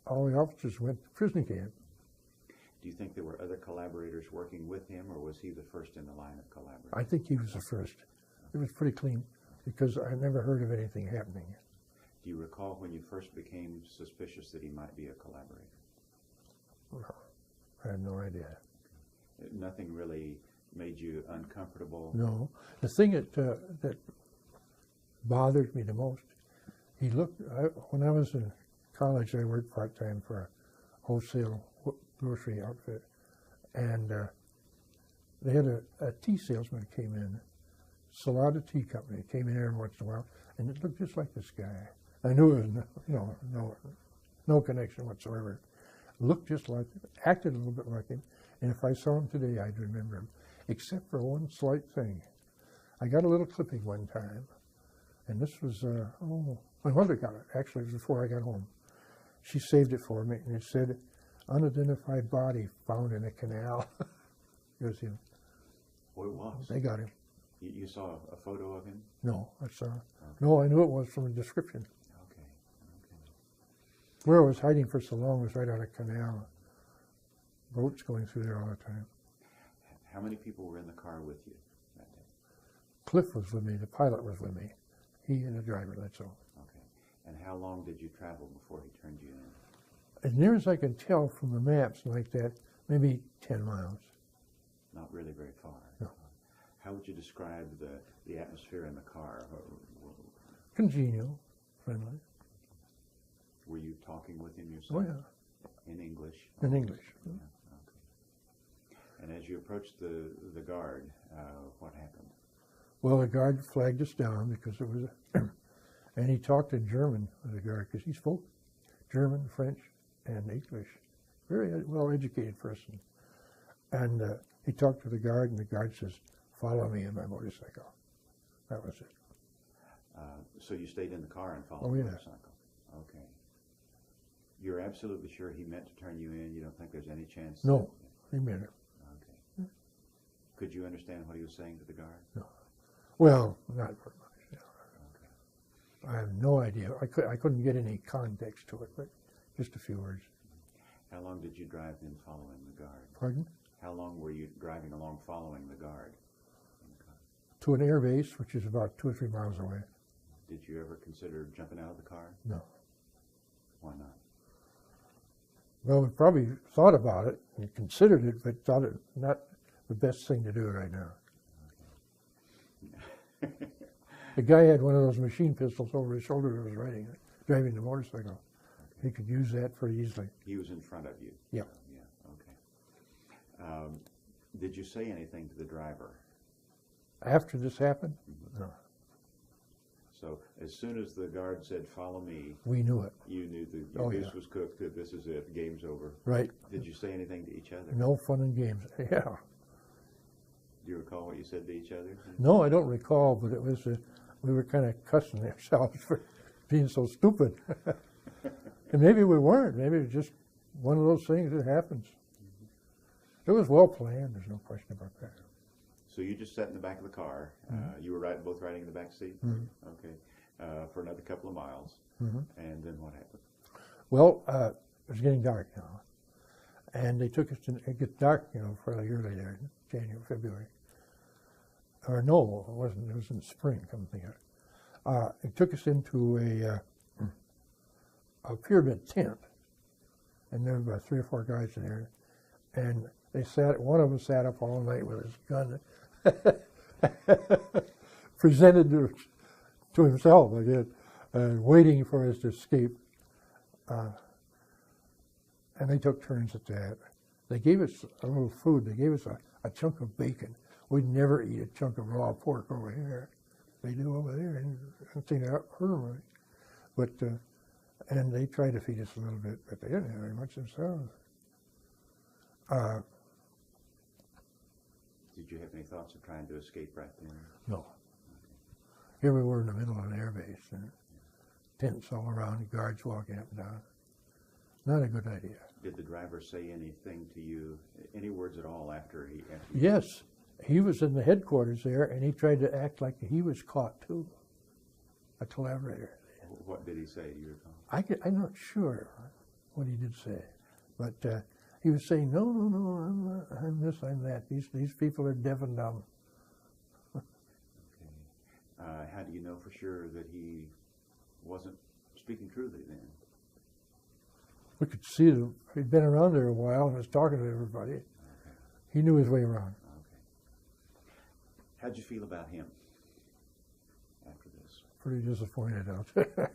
all the officers went to prison camp. Do you think there were other collaborators working with him, or was he the first in the line of collaborators? I think he was the first. It was pretty clean, because I never heard of anything happening. Do you recall when you first became suspicious that he might be a collaborator? No, I had no idea. Nothing really made you uncomfortable? No. The thing that bothered me the most, when I was in college, I worked part-time for a wholesale grocery outfit, and they had a tea salesman came in, Salada Tea Company, came in every once in a while, and it looked just like this guy. I knew it was no connection whatsoever. Looked just like him, acted a little bit like him, and if I saw him today, I'd remember him, except for one slight thing. I got a little clipping one time, and this was, my mother got it. Actually, it was before I got home. She saved it for me, and it said, "Unidentified body found in a canal." It was him. Oh, it was? They got him. You saw a photo of him? No, I saw. Okay. No, I knew it was from a description. Okay. Where I was hiding for so long was right on a canal. Boats going through there all the time. How many people were in the car with you that day? Cliff was with me. The pilot was with me. He and the driver, that's all. Okay. And how long did you travel before he turned you in? As near as I can tell from the maps like that, maybe 10 miles. Not really very far. No. How would you describe the atmosphere in the car? Congenial, friendly. Were you talking with him yourself? Oh, yeah. In English? In English. Yeah. Okay. And as you approached the guard, what happened? Well, the guard flagged us down because it was, and he talked in German with the guard because he spoke German, French, and English. Very well-educated person. And he talked to the guard, and the guard says, "Follow me in my motorcycle." That was it. So you stayed in the car and followed Oh, the yeah. motorcycle? Okay. You're absolutely sure he meant to turn you in? You don't think there's any chance? No, he meant it. Okay. Could you understand what he was saying to the guard? No. Well, not very much. Yeah. Okay. I have no idea. I couldn't get any context to it, but just a few words. How long did you drive then following the guard? Pardon? How long were you driving along following the guard? To an air base, which is about 2 or 3 miles away. Did you ever consider jumping out of the car? No. Why not? Well, we probably thought about it and considered it, but thought it not the best thing to do right now. Okay. The guy had one of those machine pistols over his shoulder that was driving the motorcycle. He could use that pretty easily. He was in front of you? Yeah. Yeah, okay. Did you say anything to the driver? After this happened, no, So as soon as the guard said, "Follow me," we knew it. you knew the Oh, goose yeah. was cooked, that this is it, game's over. Right. Did you say anything to each other? No fun and games. Yeah. Do you recall what you said to each other? No, I don't recall, but it was we were kind of cussing ourselves for being so stupid. And maybe we weren't. Maybe it was just one of those things that happens. It was well planned. There's no question about that. So you just sat in the back of the car. You were both riding in the back seat? Okay. For another couple of miles. And then what happened? Well, it was getting dark now. And they took us to, it gets dark, you know, fairly early there, January, February. Or no, it wasn't. It was in spring, come to think of it. It took us into a pyramid tent. And there were about 3 or 4 guys in there. And they one of them sat up all night with his gun presented to himself, I did, waiting for us to escape. And they took turns at that. They gave us a little food. They gave us a chunk of bacon. We'd never eat a chunk of raw pork over here. They do over there, and I don't think that hurt them really. But, and they tried to feed us a little bit, but they didn't have very much themselves. Did you have any thoughts of trying to escape right then? No. Here we were in the middle of an air base, and tents all around, guards walking up and down. Not a good idea. Did the driver say anything to you, any words at all after he? Yes, he was in the headquarters there, and he tried to act like he was caught too, a collaborator. What did he say? Do you recall? I'm not sure what he did say, but he was saying, no, I'm this, I'm that. These people are deaf and dumb. Okay. How do you know for sure that he wasn't speaking truly then? We could see that he'd been around there a while and was talking to everybody. Okay. He knew his way around. Okay. How'd you feel about him after this? Pretty disappointed out there.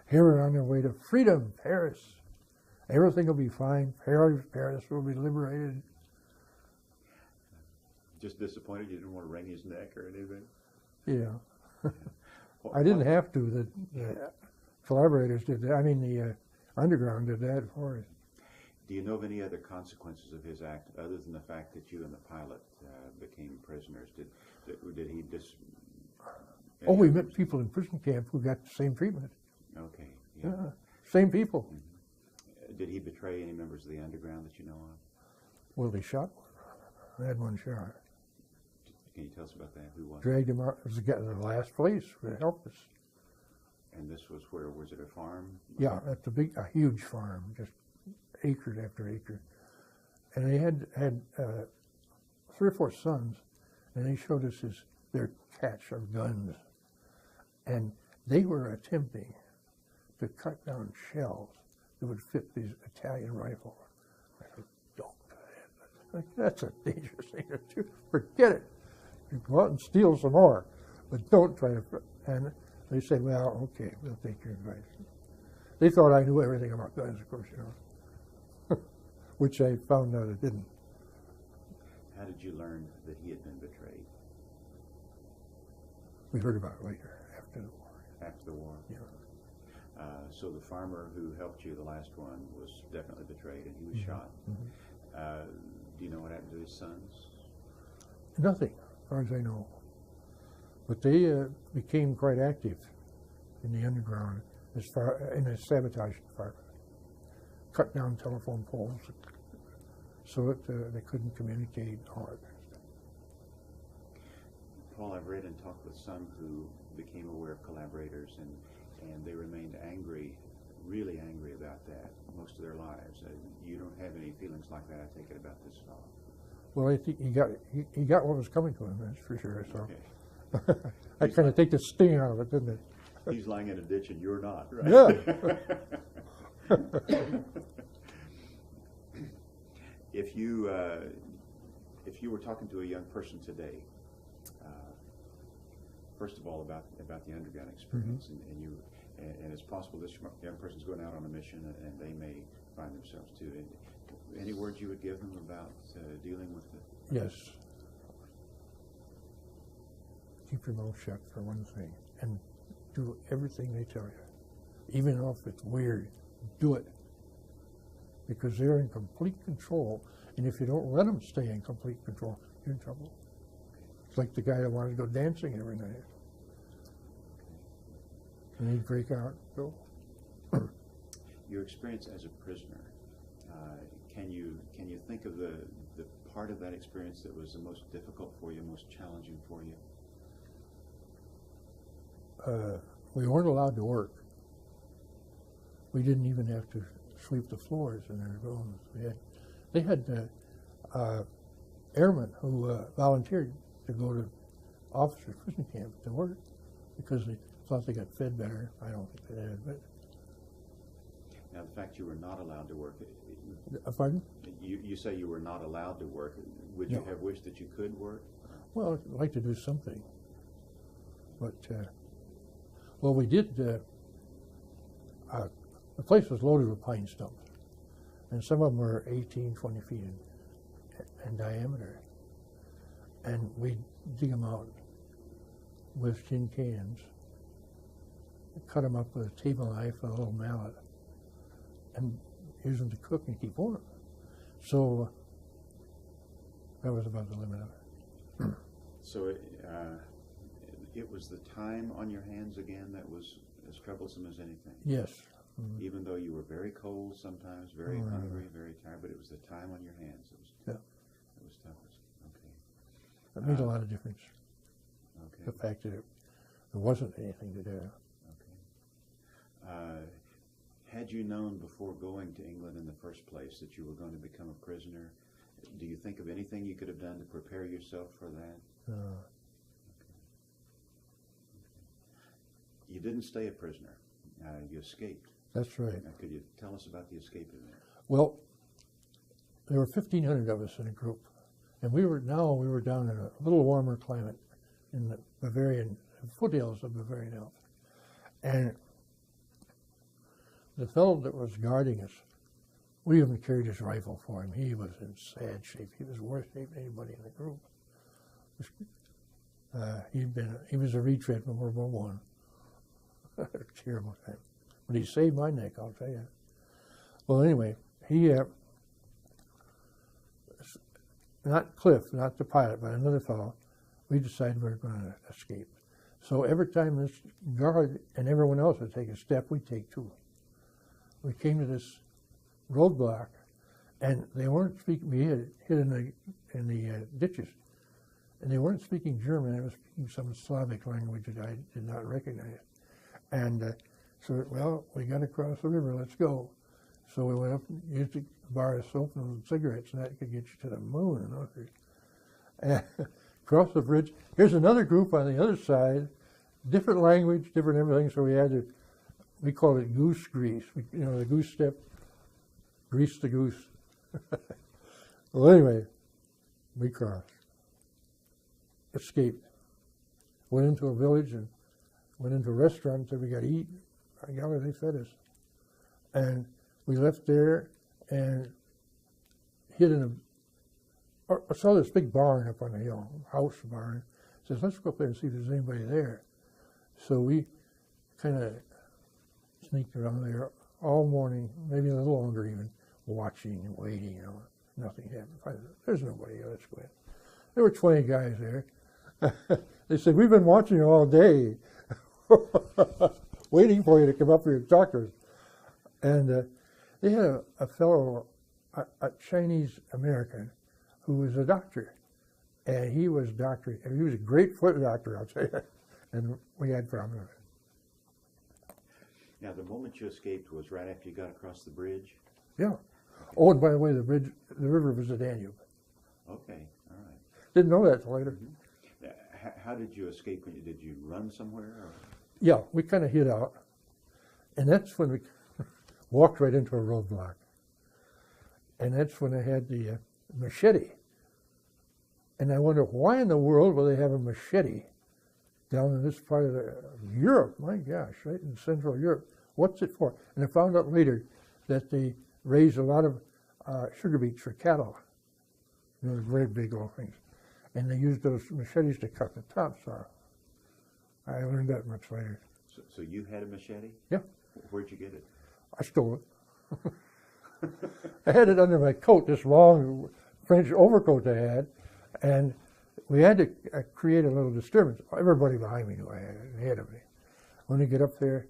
Here we're on our way to freedom, Paris. Everything will be fine. Paris will be liberated. Just disappointed you didn't want to wring his neck or anything? Yeah. I didn't have to. The collaborators did that. I mean, the underground did that for us. Do you know of any other consequences of his act other than the fact that you and the pilot became prisoners? Did he just... Oh, we met people in prison camp who got the same treatment. Okay. Yeah. Same people. Mm-hmm. Did he betray any members of the underground that you know of? Well, they shot one. They had one shot. Can you tell us about that? Who was it? Dragged him out. It was the last place that helped us. And this was where? Was it a farm? Yeah, that's a huge farm, just acre after acre. And they had 3 or 4 sons, and they showed us their catch of guns. And they were attempting to cut down shells that would fit these Italian rifles. I said, don't do that. That's a dangerous thing to do. Forget it. You go out and steal some more, but don't try to. And they said, well, okay, we'll take your advice. They thought I knew everything about guns, of course, you know, which I found out I didn't. How did you learn that he had been betrayed? We heard about it later, after the war. After the war? Yeah. So the farmer who helped you, the last one, was definitely betrayed, and he was shot. Mm-hmm. Do you know what happened to his sons? Nothing, as far as I know. But they became quite active in the underground in the sabotage department. Cut down telephone poles so that they couldn't communicate, all that kind of stuff. Paul, I've read and talked with some who became aware of collaborators, and they remained angry, really angry about that most of their lives. You don't have any feelings like that, I take it, about this fellow? Well, I think he got what was coming to him, that's for sure. So Okay. I kind of take the sting out of it, didn't it? He's lying in a ditch and you're not, right? Yeah. If you were talking to a young person today, first of all about the underground experience, and it's possible this young person's going out on a mission and they may find themselves too. Any words you would give them about dealing with it? Yes. Keep your mouth shut for one thing, and do everything they tell you. Even if it's weird, do it. Because they're in complete control, and if you don't let them stay in complete control, you're in trouble. It's like the guy that wanted to go dancing every night. And he'd break out. So, Your experience as a prisoner, can you think of the part of that experience that was the most difficult for you, most challenging for you? we weren't allowed to work. We didn't even have to sweep the floors in their rooms. They had airmen who volunteered to go to officers' prison camp to work because they thought they got fed better. I don't think they did, but. Now, the fact you were not allowed to work, Pardon? you say you were not allowed to work. Would No. you have wished that you could work? Well, I'd like to do something. But, well, we did, the place was loaded with pine stumps. And some of them were 18, 20 feet in diameter. And we'd dig them out with tin cans, cut them up with a table knife and a little mallet, and use them to cook and keep warm. So that was about the limit of it. So it was the time on your hands again that was as troublesome as anything. Yes. Mm-hmm. Even though you were very cold sometimes, very hungry, very tired, but it was the time on your hands that was, that was toughest. Okay. That made a lot of difference. Okay. The fact that there wasn't anything to do. Okay. Had you known before going to England in the first place that you were going to become a prisoner, do you think of anything you could have done to prepare yourself for that? You didn't stay a prisoner. You escaped. That's right. Now, could you tell us about the escape event? Well, there were 1,500 of us in a group, and we were down in a little warmer climate in the Bavarian foothills of Bavarian Alps, and the fellow that was guarding us, we even carried his rifle for him. He was in sad shape. He was worse shape than anybody in the group. He was a retread from World War I. Terrible time. But he saved my neck, I'll tell you. Well, anyway, he, not Cliff, not the pilot, but another fellow, we decided we were going to escape. So every time this guard and everyone else would take a step, we'd take two. We came to this roadblock, and they weren't speaking. We hid in the ditches, and they weren't speaking German. They were speaking some Slavic language that I did not recognize. And so, well, we got to cross the river. Let's go. So we went up and used a bar of soap and cigarettes, and that could get you to the moon. And across the bridge. Here's another group on the other side, different language, different everything. So we had to. We called it goose grease. The goose step, grease the goose. Well, anyway, we crossed, escaped, went into a village and went into a restaurant and said we got to eat. By golly, they fed us. And we left there and hid in I saw this big barn up on the hill, house barn. Says, let's go up there and see if there's anybody there. So we kind of sneaked around there all morning, maybe a little longer even, watching and waiting. Nothing happened. There's nobody. Let's go in. There were 20 guys there. They said, we've been watching you all day, waiting for you to come up here and talk to us. And they had a fellow, a Chinese American, who was a doctor. And he was a great foot doctor, I'll tell you. And we had problems. Now, the moment you escaped was right after you got across the bridge? Yeah. Oh, and by the way, the river was the Danube. Okay, all right. Didn't know that till later. Mm-hmm. How did you escape? Did you run somewhere? Or? Yeah, we kind of hid out. And that's when we walked right into a roadblock. And that's when I had the machete. And I wonder, why in the world will they have a machete down in this part of Europe? My gosh, right in Central Europe. What's it for? And I found out later that they raised a lot of sugar beets for cattle. Very big old things. And they used those machetes to cut the tops off. I learned that much later. So you had a machete? Yeah. Where'd you get it? I stole it. I had it under my coat, this long French overcoat I had, and we had to create a little disturbance. Everybody behind me knew I had it, ahead of me. when I get up there,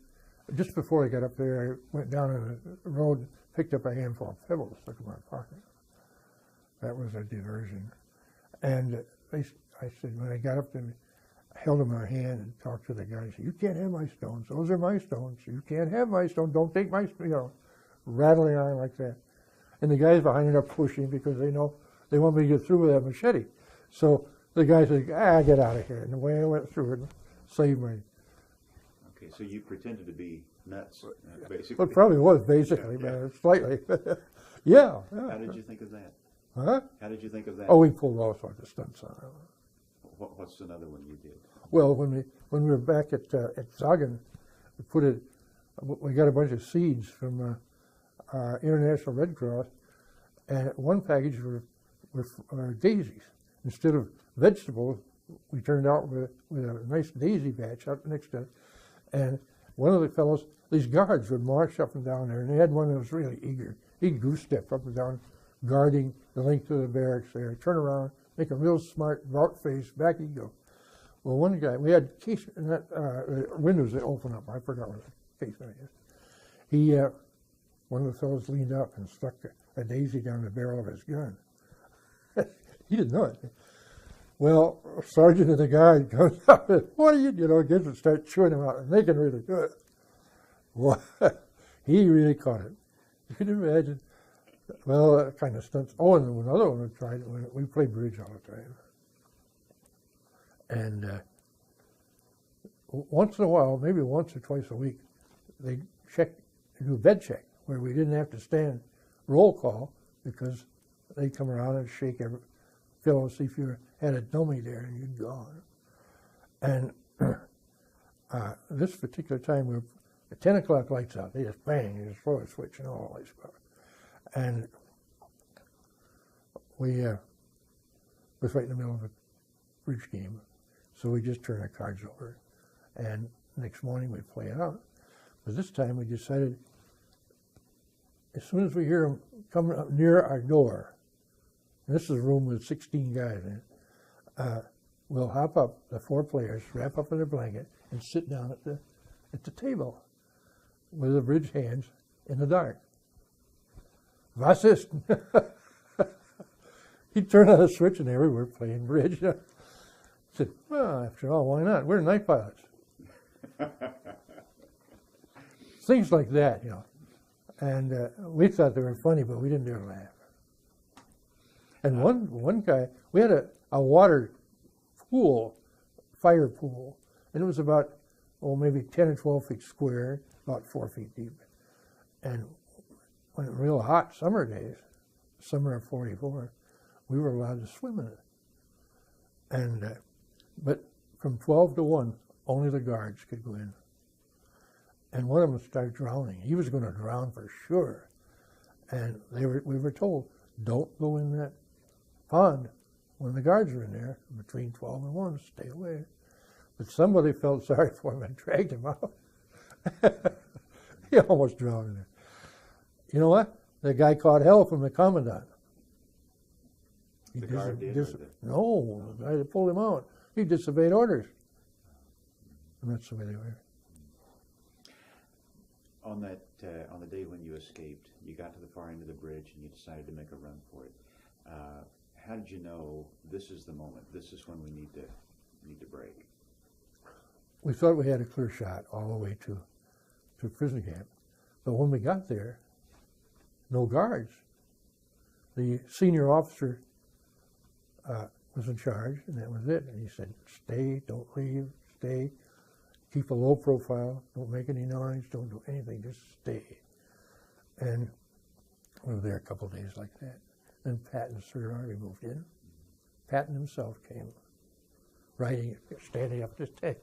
just before I got up there, I went down on the road, picked up a handful of pebbles, stuck in my pocket. That was a diversion. And I said, when I got up there, I held in my hand and talked to the guy. I said, you can't have my stones. Those are my stones. You can't have my stones. Don't take my, rattling on like that. And the guys behind it are pushing because they know they want me to get through with that machete. So the guy said, get out of here. And the way I went through it saved me. Okay, so you pretended to be nuts, basically. Well, it probably was, basically, yeah. but slightly. yeah. How did you think of that? Huh? How did you think of that? Oh, we pulled all sorts of stunts on it. What's another one you did? Well, when we were back at Zagan, we got a bunch of seeds from International Red Cross, and one package were daisies. Instead of vegetables, we turned out with a nice daisy patch up next to it. And one of the fellows, these guards would march up and down there, and they had one that was really eager. He'd goose step up and down, guarding the length of the barracks there, turn around, make a real smart, route face, back he'd go. Well, one guy, we had windows that open up. I forgot what the casement is. One of the fellows leaned up and stuck a daisy down the barrel of his gun. He didn't know it. Well, sergeant of the guard comes up and, what are you, gets and starts chewing him out, and they can really do it. Well, he really caught it. You can imagine. Well, that kind of stunts. Oh, and another one we tried, we played bridge all the time. And once in a while, maybe once or twice a week, they do a bed check, where we didn't have to stand roll call, because they'd come around and shake every pillow, see if you had a dummy there, and you'd gone. And this particular time, we were at 10 o'clock lights out. They just bang, you just throw a switch and all lights go out. And we was right in the middle of a bridge game, so we just turned our cards over, and next morning we'd play it out. But this time we decided, as soon as we hear them coming up near our door, and this is a room with 16 guys in it, we'll hop up, the 4 players, wrap up in a blanket, and sit down at the table with the bridge hands in the dark. Was ist? He'd turn on a switch and there we were playing bridge. I said, well, after all, why not? We're night pilots. Things like that, And we thought they were funny, but we didn't dare laugh. And one guy, we had a water pool, fire pool, and it was about, maybe 10 or 12 feet square, about 4 feet deep. And when it was real hot summer days, summer of 44, we were allowed to swim in it. And but from 12 to 1, only the guards could go in. And one of them started drowning. He was going to drown for sure. And we were told, don't go in that pond when the guards are in there. Between 12 and 1, stay away. But somebody felt sorry for him and dragged him out. He almost drowned in there. You know what? The guy caught hell from the commandant. The guard did? No, the guy that pulled him out. He disobeyed orders. And that's the way they were. On the day when you escaped, you got to the far end of the bridge and you decided to make a run for it. How did you know this is the moment? This is when we need to break? We thought we had a clear shot all the way to prison camp. But when we got there, no guards. The senior officer was in charge, and that was it. And he said, stay, don't leave, stay. Keep a low profile, don't make any noise, don't do anything, just stay. And we were there a couple of days like that. Then Patton, Sir Harvey moved in. Patton himself came, riding, standing up this tank,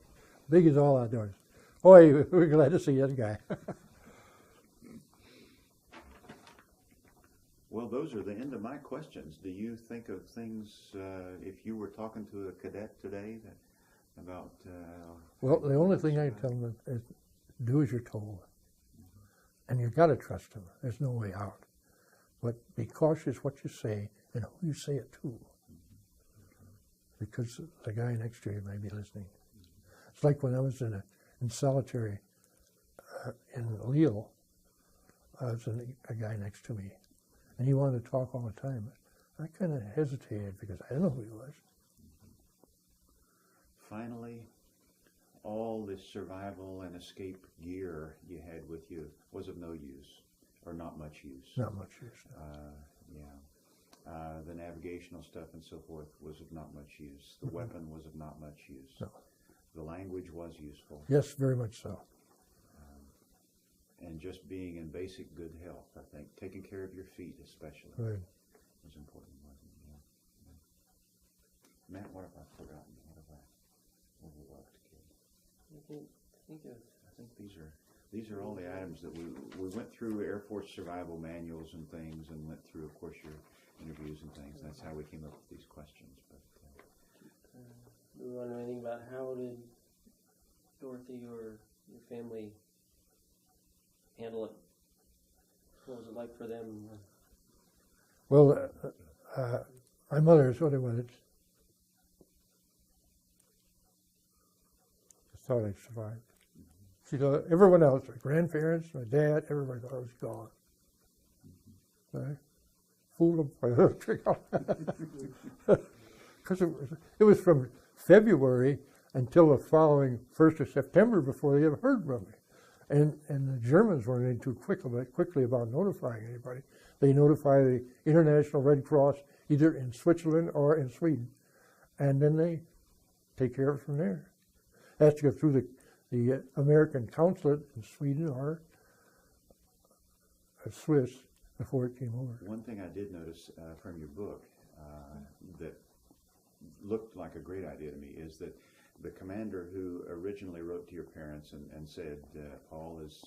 big as all outdoors. Boy, we're glad to see that guy. Well, those are the end of my questions. Do you think of things, if you were talking to a cadet today, about... well, the only thing I tell them is do as you're told. And you've got to trust them. There's no way out. But be cautious what you say and who you say it to. Because the guy next to you may be listening. It's like when I was in in solitary in Lille. Was a guy next to me, and he wanted to talk all the time. I kind of hesitated because I didn't know who he was. Finally, all the survival and escape gear you had with you was of no use, or not much use. Not much use. No. The navigational stuff and so forth was of not much use. The weapon was of not much use. No. The language was useful. Yes, very much so. And just being in basic good health, I think, taking care of your feet especially, Right. was important, wasn't it? Yeah. Matt, what have I forgotten? What have I overlooked, kid? I think these are all the items that we went through Air Force survival manuals and things, and went through, of course, your interviews and things. That's how we came up with these questions. But do we want to know anything about how did Dorothy or your family handle it? What was it like for them? Well, my mother, what it was, just thought I survived. She thought everyone else, my grandparents, my dad, everybody thought I was gone. I fooled them by the trick. Because it was from February until the following 1st of September before they ever heard from me. And the Germans weren't any too quickly about notifying anybody. They notify the International Red Cross either in Switzerland or in Sweden, and then they take care of it from there. It has to go through the American consulate in Sweden or Swiss before it came over. one thing I did notice from your book that looked like a great idea to me is that the commander who originally wrote to your parents and said, Paul is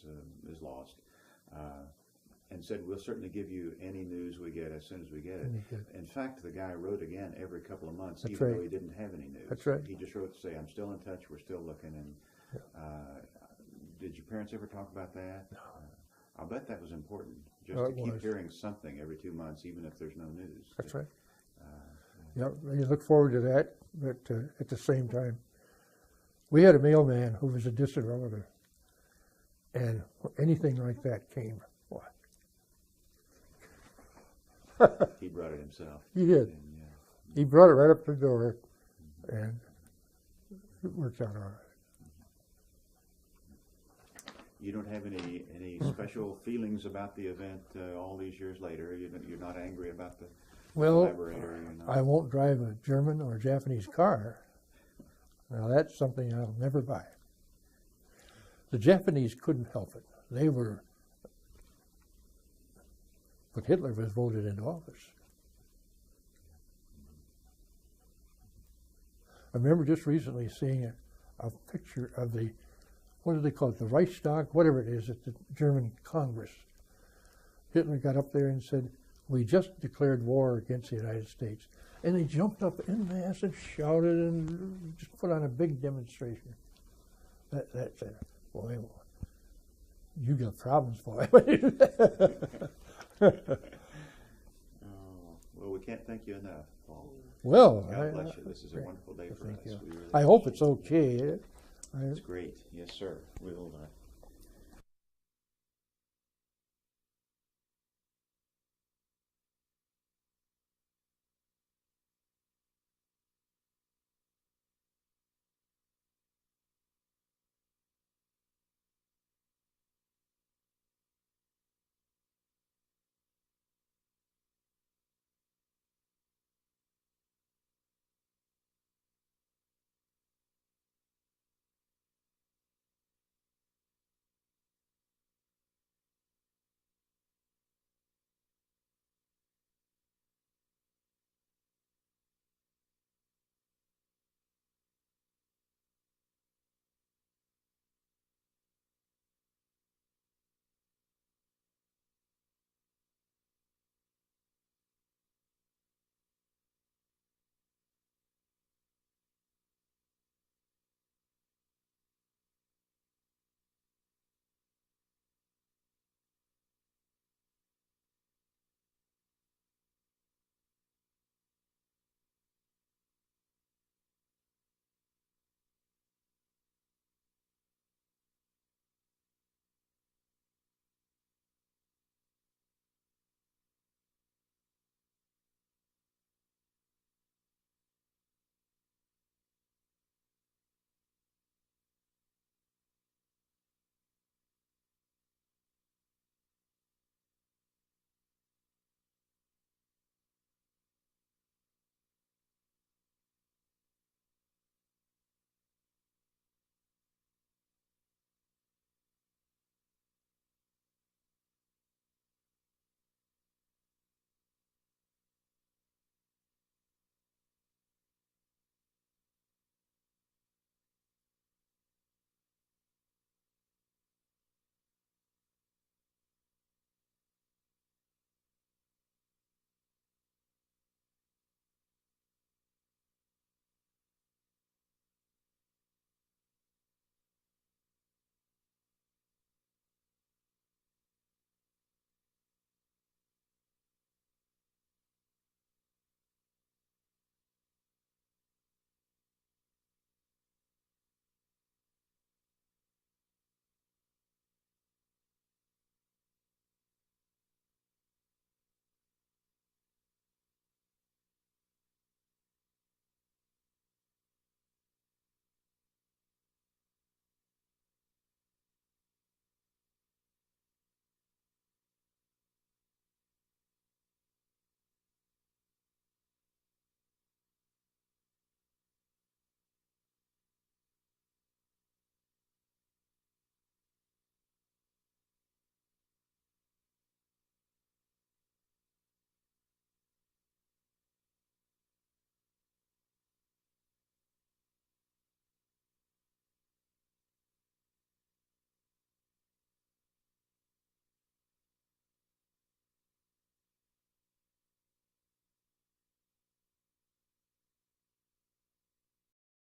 lost, and said, we'll certainly give you any news we get as soon as we get it. In fact, the guy wrote again every couple of months, That's even right. though he didn't have any news. That's right. He just wrote to say, I'm still in touch, we're still looking. And did your parents ever talk about that? No. I'll bet that was important, just to keep hearing something every 2 months, even if there's no news. That's right. Yeah, you look forward to that, but at the same time, we had a mailman who was a distant relative, and anything like that came, what? He brought it himself. He did. And, He brought it right up to the door, and it worked out all right. You don't have any special feelings about the event all these years later? You're not angry about the collaborator? I won't drive a German or Japanese car. Now that's something I'll never buy. The Japanese couldn't help it. They were, but Hitler was voted into office. I remember just recently seeing a picture of the, what do they call it, the Reichstag, whatever it is, at the German Congress. Hitler got up there and said, we just declared war against the United States. And they jumped up en masse and shouted and just put on a big demonstration. That's it. Boy, you got problems, boy. Oh, well, we can't thank you enough, Paul. Well, God bless you. This is a wonderful day for us. We really I hope it's appreciate it. okay. It's great. Yes, sir. We'll